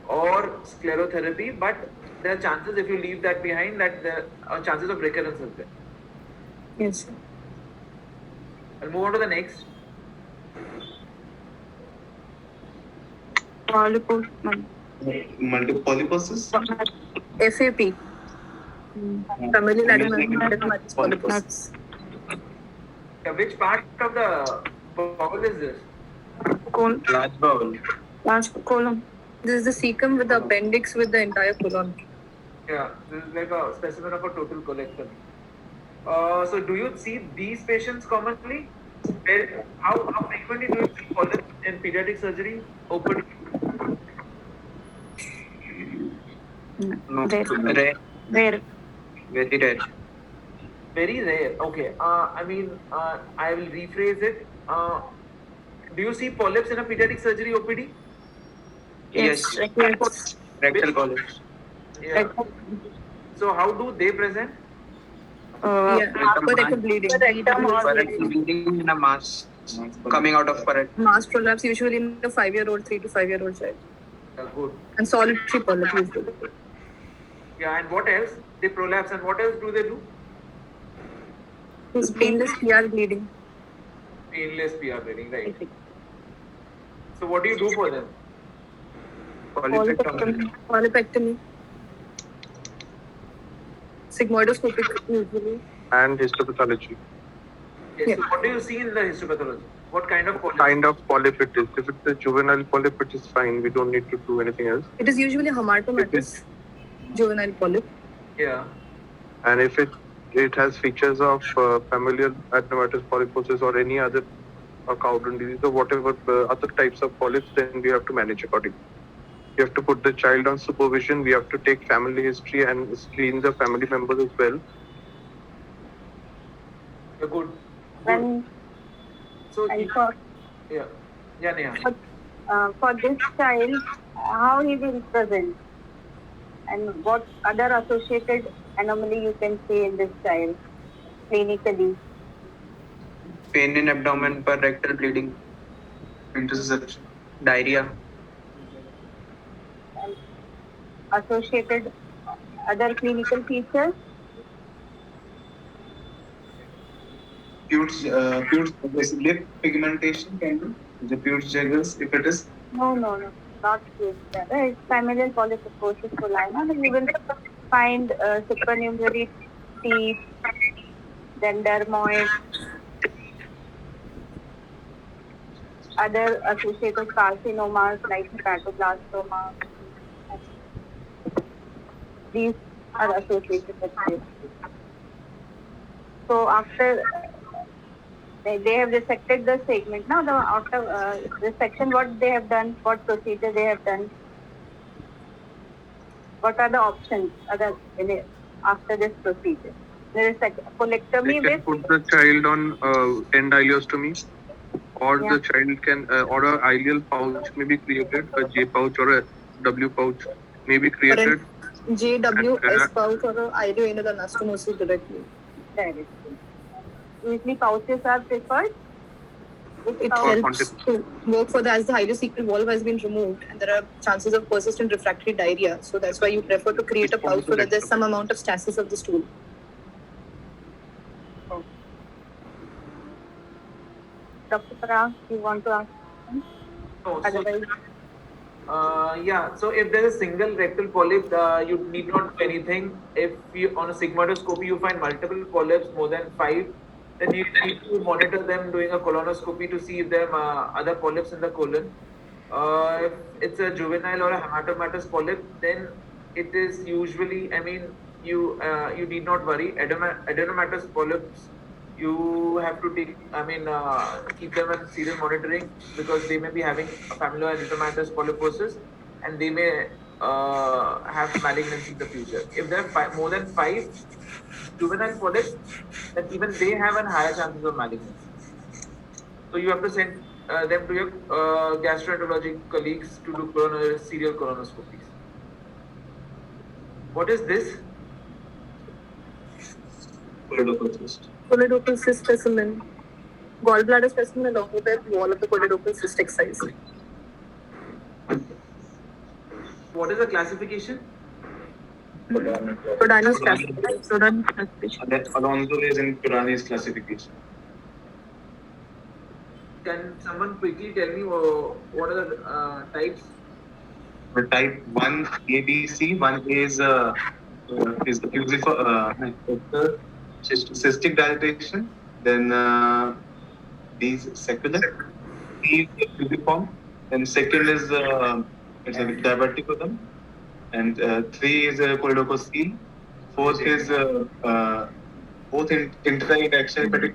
S1: or sclerotherapy. But there are chances, if you leave that behind, that there are chances of recurrence as well.
S12: Yes.
S1: I'll move on to the next.
S9: Multiple polyposis?
S12: FAP. Familial adenomatous polyposis.
S1: Yeah, which part of the bowel is this?
S14: Large bowel.
S8: Large colon.
S12: This is the cecum with the appendix with the entire colon.
S1: Yeah, this is like a specimen of a total colectomy. So do you see these patients commonly? How frequently do you see polyps in pediatric surgery? Open.
S14: No,
S8: Rare.
S14: rare.
S8: Rare.
S14: Very rare.
S1: Very rare. Okay. I will rephrase it. Do you see polyps in a pediatric surgery OPD?
S14: Yes.
S8: Yes.
S14: Rectal polyps.
S1: Yeah. So how do they present?
S12: Upper rectal bleeding.
S14: Rectal bleeding in a mass coming out of parrot.
S12: Mass prolapse usually in a 5-year-old, 3 to 5-year-old child.
S1: Good.
S12: And solitary polyp usually.
S1: Yeah, and what else? They prolapse, and what else do they do?
S12: Painless PR bleeding.
S1: Painless PR bleeding, right? So what do you do for them?
S14: Polypectomy.
S12: Polypectomy. Sigmoidoscopic usually.
S11: And histopathology.
S1: Yes.
S12: Yeah.
S1: So what do you see in the histopathology? What kind of polyp?
S11: Kind of polyp it is. If it's a juvenile polyp, it is fine. We don't need to do anything else.
S12: It is usually hamartomatous juvenile polyp.
S1: Yeah.
S11: And if it has features of familial adenomatous polyposis or any other Cowden disease or whatever other types of polyps, then we have to manage accordingly. We have to put the child on supervision. We have to take family history and screen the family members as well.
S1: Yeah, good.
S10: Then,
S1: So
S10: and for,
S1: yeah, Neha.
S10: for this child, how he will present, and what other associated anomaly you can see in this child clinically?
S14: Pain in abdomen per rectal bleeding. Interception. Diarrhea.
S10: And associated other clinical features?
S9: Puce lip pigmentation can do. The puce juggles, if it is.
S10: No, not this. It's familial polyposis colina. Then you will find supernumerary teeth, then dermoid, other associated carcinomas like hepatoblastoma. These are associated with this. So after they have resected the segment. Now, after resection, what they have done, what procedure they have done, what are the options after this procedure? There is colectomy
S11: They can
S10: with
S11: put the child on end ileostomy, or
S10: Yeah.
S11: the child can, or a ileal pouch may be created, a J pouch or a W pouch may be created.
S12: JWS pouch or ilioanal anastomosis directly.
S10: directly. Usually pouches are preferred.
S12: It helps to work for as the ileocecal valve has been removed and there are chances of persistent refractory diarrhea. So that's why you prefer to create a pouch so that there's some amount of stasis of the stool.
S10: Dr. Parag, you want to ask something?
S1: No,
S10: Otherwise,
S1: yeah, so if there is a single rectal polyp, you need not do anything. If you on a sigmoidoscopy you find multiple polyps, more than 5, then you need to monitor them doing a colonoscopy to see if there are other polyps in the colon. If it's a juvenile or a hematomatous polyp, then it is usually, I mean, you need not worry. Adenomatous polyps, you have to take, I mean, keep them in serial monitoring because they may be having a familial adenomatous polyposis and they may have malignancy in the future. If there are more than 5 juvenile polyps, then even they have a higher chances of malignancy. So you have to send them to your gastroenterology colleagues to do serial colonoscopies. What is this?
S12: Choledochal cyst specimen. Gallbladder specimen along with the wall of the choledochal cyst excised.
S1: What is the classification?
S12: Rodani's classification.
S9: That Alonso is in Pirani's classification.
S1: Can someone quickly tell me what are the types?
S9: The type 1 ABC, 1A is the cystic dilatation, then D is secular, C is fusiform, then second is it's a diverticulum, and 3 is choledococele, 4th is both intra and extrahepatic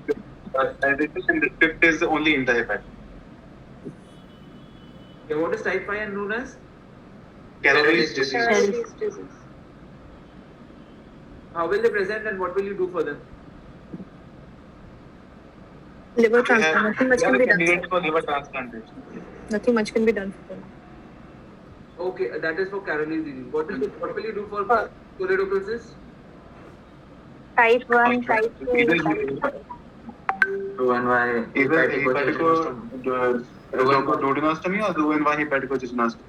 S9: dilatation, and the 5th is only intrahepatic.
S1: Okay, what is type 5 and known as?
S9: Calories disease.
S1: How will they present and what will you do for them?
S12: Liver transplant. Nothing much can be done.
S9: For liver transplantation.
S12: Nothing much can be done for them.
S1: Okay, that is for Caroli's disease. What will you do for choledochal cyst?
S10: type 1, type 2,
S9: Either
S14: Roux-en-Y
S9: hepaticoduodenostomy or Roux-en-Y hepaticogynostomy.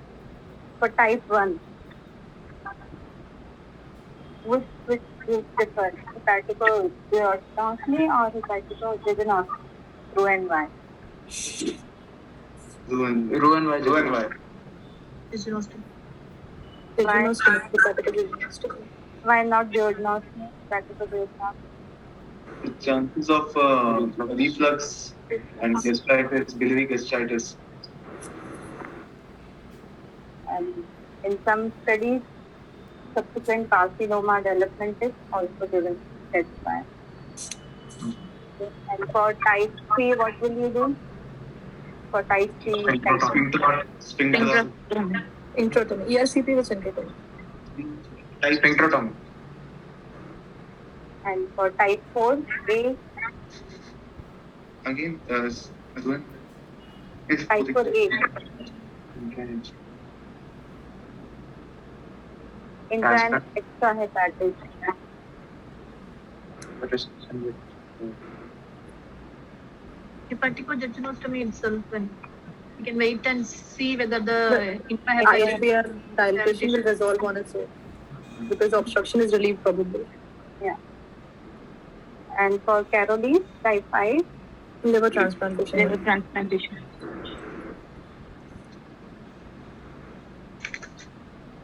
S10: for type 1. Which is preferred? Hepaticoduodenostomy or hepaticogynostomy? Roux-en-Y.
S9: Roux-en-Y.
S10: Why not duodenostomy? Hepaticoduodenostomy.
S9: The chances of reflux and gastritis, biliary gastritis.
S10: And in some studies, subsequent carcinoma development is also given. That's why. And for type 3, what will you do? For type 3,
S9: Sphincterotomy.
S12: Introtomy. ERCP was introtomy.
S9: Sphincterotomy.
S10: and for type 4, A.
S9: Again,
S10: Type 4A. Intra and extrahepatic.
S18: Hepaticogynostomy itself, when we can wait and see whether the intrahepatic
S12: ISBR dilatation will resolve on its own because obstruction is relieved probably.
S10: Yeah. And for Caroli's, type 5,
S12: liver transplantation.
S18: liver transplantation.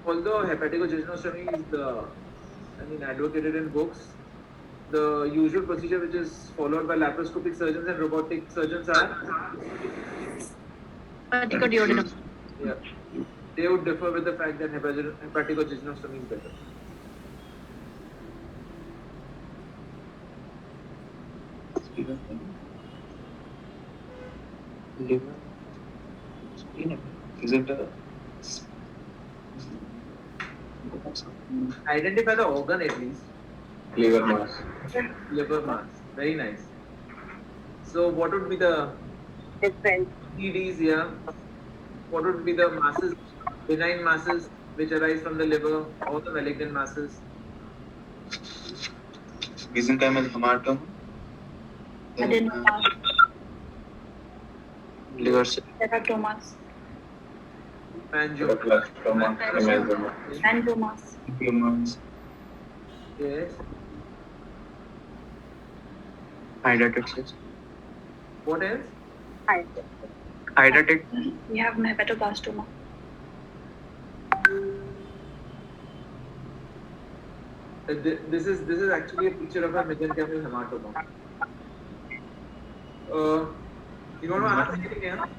S1: Although hepaticogynostomy is advocated in books, the usual procedure which is followed by laparoscopic surgeons and robotic surgeons are
S18: Hepaticoduodenum.
S1: yeah, they would differ with the fact that hepaticogynostomy is better.
S9: Is it
S1: Identify the organ at least.
S15: Liver mass.
S1: Liver mass. Very nice. So what would be the
S10: Different.
S1: EDs here? What would be the masses, benign masses which arise from the liver or the malignant masses?
S14: Mesenchymal hematoma.
S8: Adenomas,
S14: Liver cell.
S8: teratomas,
S15: Glioblastoma, hemangioma.
S8: angiomas,
S14: Tumors.
S1: Yes.
S14: Hydrated cells.
S1: What else?
S14: Hydrated.
S8: we have hepatoblastoma,
S1: This is actually a picture of a mesenchymal hematoma. You want to ask anything else?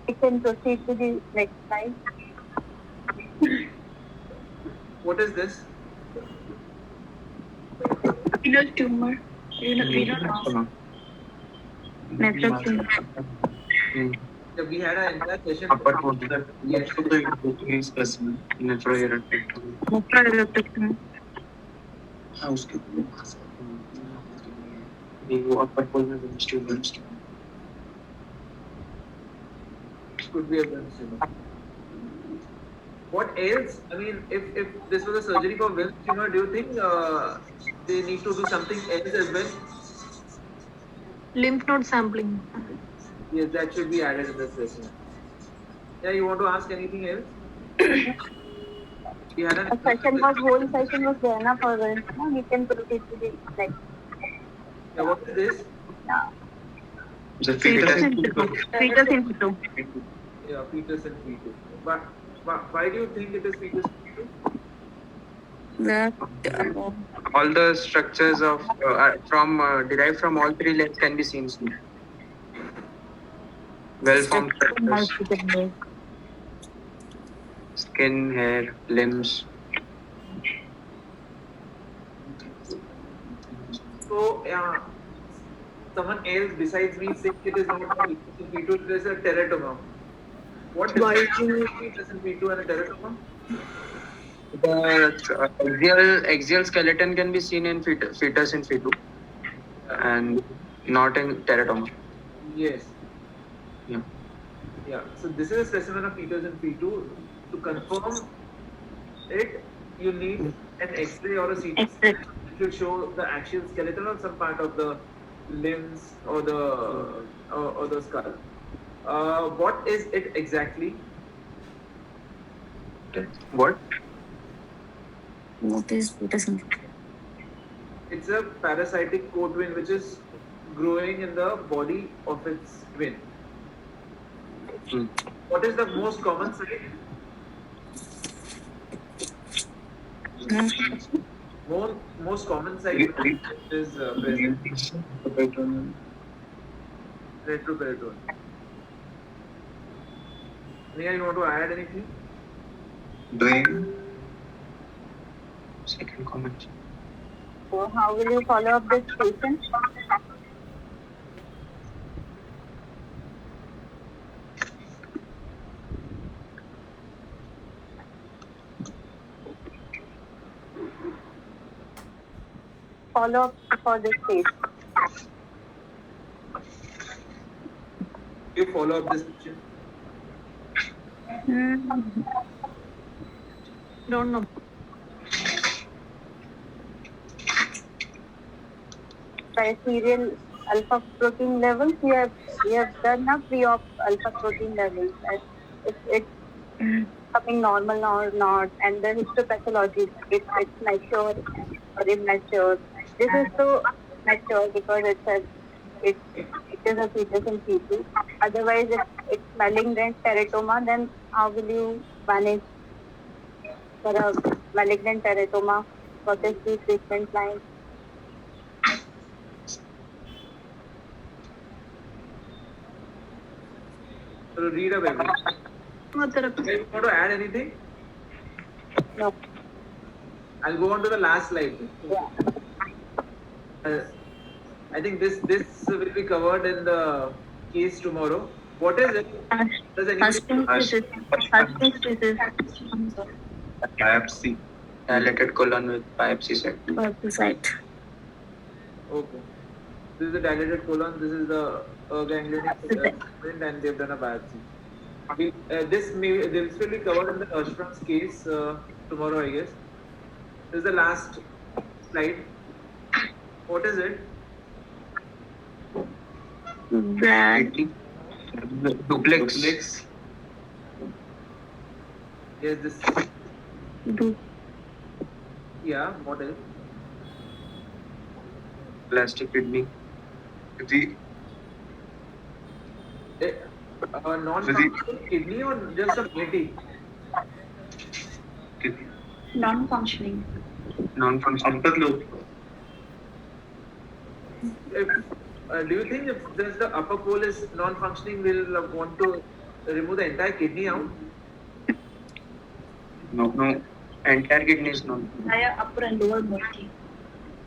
S10: We can proceed to the next slide.
S1: What is this?
S8: renal tumor, renal mass, nephrocyte.
S1: Yeah, we had an entire session.
S14: Upper quarter. Yes. The specimen. Nephroerectomy.
S8: nephroerectomy,
S14: The upper pulmonary veins tumors.
S1: Could be a Wilms tumor. What else? I mean, if this was a surgery for Wilms tumor, do you think they need to do something else as well?
S18: Lymph node sampling.
S1: Yes, that should be added in this session. Yeah, you want to ask anything else? We had
S10: A session was whole session was there na for this. No, we can proceed to the next.
S1: Yeah, what is this?
S10: Yeah.
S14: The
S10: Fetus in situ.
S1: Yeah, fetus and fetus. But why do you think it is fetus and fetus?
S14: all the structures of from derived from all three legs can be seen here. Well-formed structures. Skin, hair, limbs.
S1: So, yeah, someone else besides me said it is not a fetus and fetus, it is a teratoma. What difference between fetus and fetus and a teratoma?
S14: The axial skeleton can be seen in fetus and fetu, and not in teratoma.
S1: Yes.
S14: Yeah.
S1: Yeah. So this is a specimen of fetus and fetu. To confirm it, you need an X-ray or a CT scan which will show the axial skeleton or some part of the limbs or the skull. What is it exactly?
S14: What?
S13: What is fetus and fetus?
S1: It's a parasitic co-twin which is growing in the body of its twin. What is the most common site? Most common site is present. Retroperitoneum. Neha, you want to add anything?
S14: Doing second comment.
S10: So how will you follow up this patient? Follow up for this patient.
S1: You follow up this patient.
S18: Don't know.
S10: By serial alpha protein levels, we have done a pre-op alpha protein levels. If it's coming normal or not, and the histopathology, if it's mature or immature. This is so mature because it is a fetus in fetu. Otherwise, if it's malignant teratoma, then how will you manage for a malignant teratoma? What is the treatment line?
S1: So read up everything. You want to add anything?
S10: No.
S1: I'll go on to the last slide.
S10: Yeah.
S1: I think this will be covered in the case tomorrow. What is it? Does anybody?
S15: Biopsy.
S14: dilated colon with biopsy site.
S8: Biopsy site.
S1: Okay. This is the dilated colon. This is the ganglionic segment, and they've done a biopsy. This will be covered in the Ashram's case tomorrow, I guess. This is the last slide. What is it?
S14: Duplex.
S1: Yes, this. Yeah, what else?
S14: Plastic kidney.
S1: Non-functional kidney or just a moiety?
S8: Non-functioning.
S14: Non-functioning.
S1: Do you think if just the upper pole is non-functioning, we'll want to remove the entire kidney out?
S14: No. Entire kidney is not.
S8: Higher upper and lower moiety.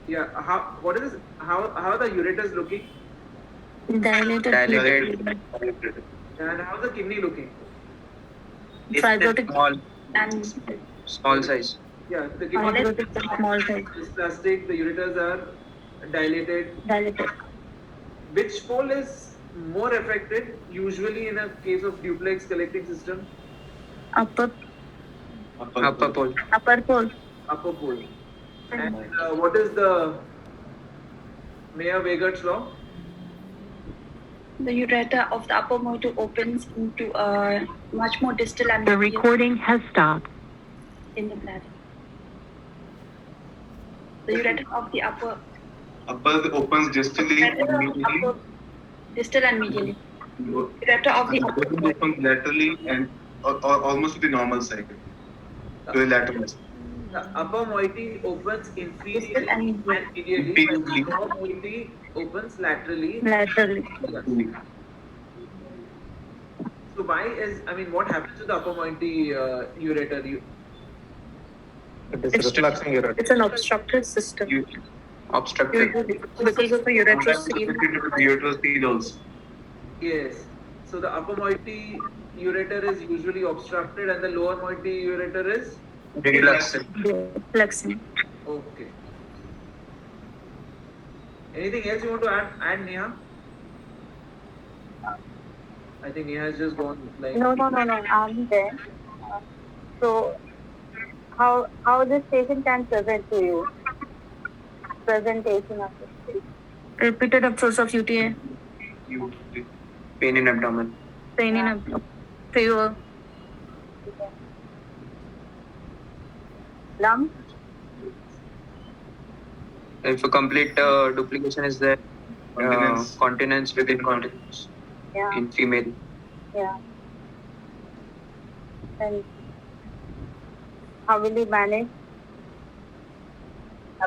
S1: Yeah. How are the ureters looking?
S8: Dilated.
S1: And how's the kidney looking?
S8: Fibrotic.
S14: Small size.
S1: Yeah, the kidney
S8: is small size.
S1: is plastic. The ureters are dilated. Which pole is more affected usually in a case of duplex collecting system?
S8: Upper
S14: pole.
S8: Upper pole.
S1: Upper pole. And what is the Mayer-Weger's law?
S8: The ureter of the upper moiety opens into a much more distal and
S19: The recording has stopped.
S8: in the bladder. The ureter of the upper
S9: opens distally and medially.
S8: distal and medially. Ureter of the upper
S9: Opens laterally and almost to the normal side. To the lateral.
S1: The upper moiety opens inferiorly and medially, while the lower moiety opens laterally. So what happens to the upper moiety ureter?
S6: It is refluxing ureter.
S8: It's an obstructed system.
S14: Obstructed.
S8: Because of the
S9: Ureteroceles.
S1: Yes. So the upper moiety ureter is usually obstructed and the lower moiety ureter is?
S8: Flexing.
S1: Okay. Anything else you want to add Neha? I think Neha has just gone like...
S10: No, I'm there. So, how this patient can present to you? Presentation of this patient.
S8: Repeated episodes of UTA.
S14: Pain in abdomen.
S8: Pain in abdomen. Fever.
S10: Lump?
S14: If a complete duplication is there, continence with incontinence in female.
S10: Yeah. And how will you manage?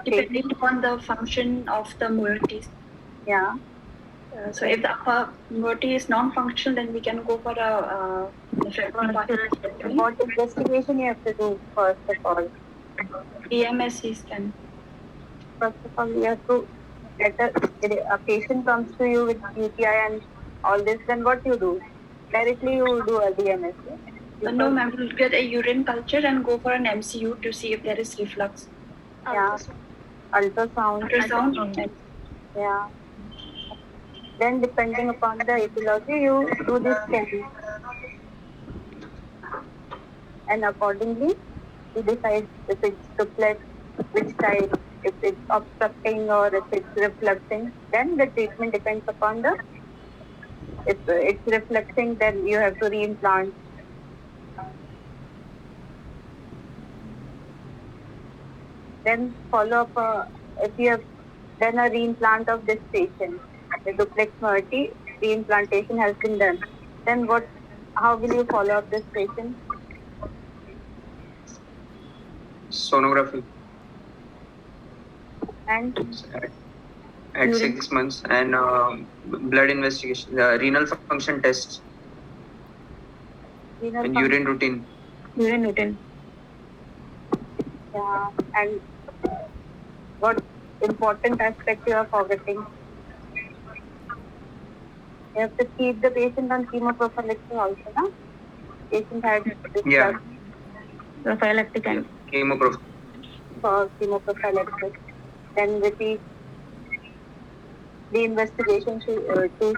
S8: Depending upon the function of the moieties.
S10: Yeah.
S8: So if the upper moiety is non-functional, then we can go for a nephrectomy.
S10: What investigation you have to do first of all?
S8: EMSC scan.
S10: First of all, you have to get a patient comes to you with UTI and all this, then what you do? Directly you do a DMS.
S8: No, ma'am, we'll get a urine culture and go for an MCU to see if there is reflux.
S10: Yeah. Ultrasound. Yeah. Then depending upon the etiology, you do this scan. And accordingly, you decide if it's duplex, which side, if it's obstructing or if it's refluxing. Then the treatment depends upon the, if it's refluxing, then you have to reimplant. Then follow up, if you have done a reimplant of this patient, the duplex moiety, reimplantation has been done. Then how will you follow up this patient?
S14: Sonography.
S10: And
S14: at 6 months and blood investigation, renal function tests, and urine routine.
S8: Urine routine.
S10: Yeah. And what important aspect you are forgetting? You have to keep the patient on chemoprophylaxis also, no? Patient had
S14: Yeah.
S8: Prophylactic and
S14: Chemoprophylaxis.
S10: chemoprophylaxis. Then repeat the investigation to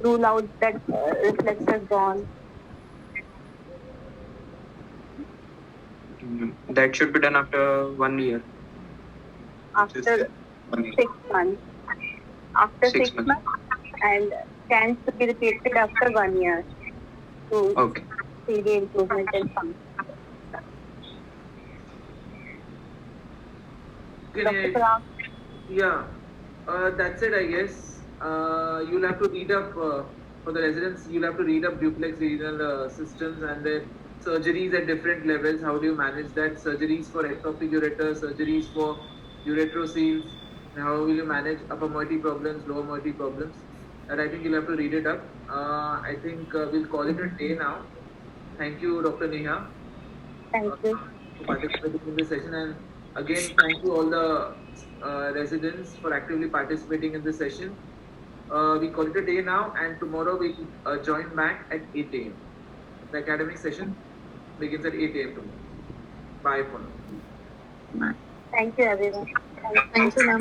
S10: rule out that reflex has gone.
S14: That should be done after 1 year.
S10: After 6 months. After 6 months, and scans to be repeated after 1 year to see the improvement in function.
S1: Yeah, that's it, I guess. You'll have to read up for the residents. You'll have to read up duplex renal systems and their surgeries at different levels. How do you manage that? Surgeries for ectopic ureter, surgeries for uretroceles. How will you manage upper moiety problems, lower moiety problems? And I think you'll have to read it up. I think we'll call it a day now. Thank you, Dr. Neha.
S10: Thank you.
S1: For participating in this session, and again, thank you all the residents for actively participating in this session. We call it a day now, and tomorrow we join back at 8 a.m. The academic session begins at 8 a.m. tomorrow. Bye for now.
S10: Thank you, everyone.
S12: Thank you, ma'am.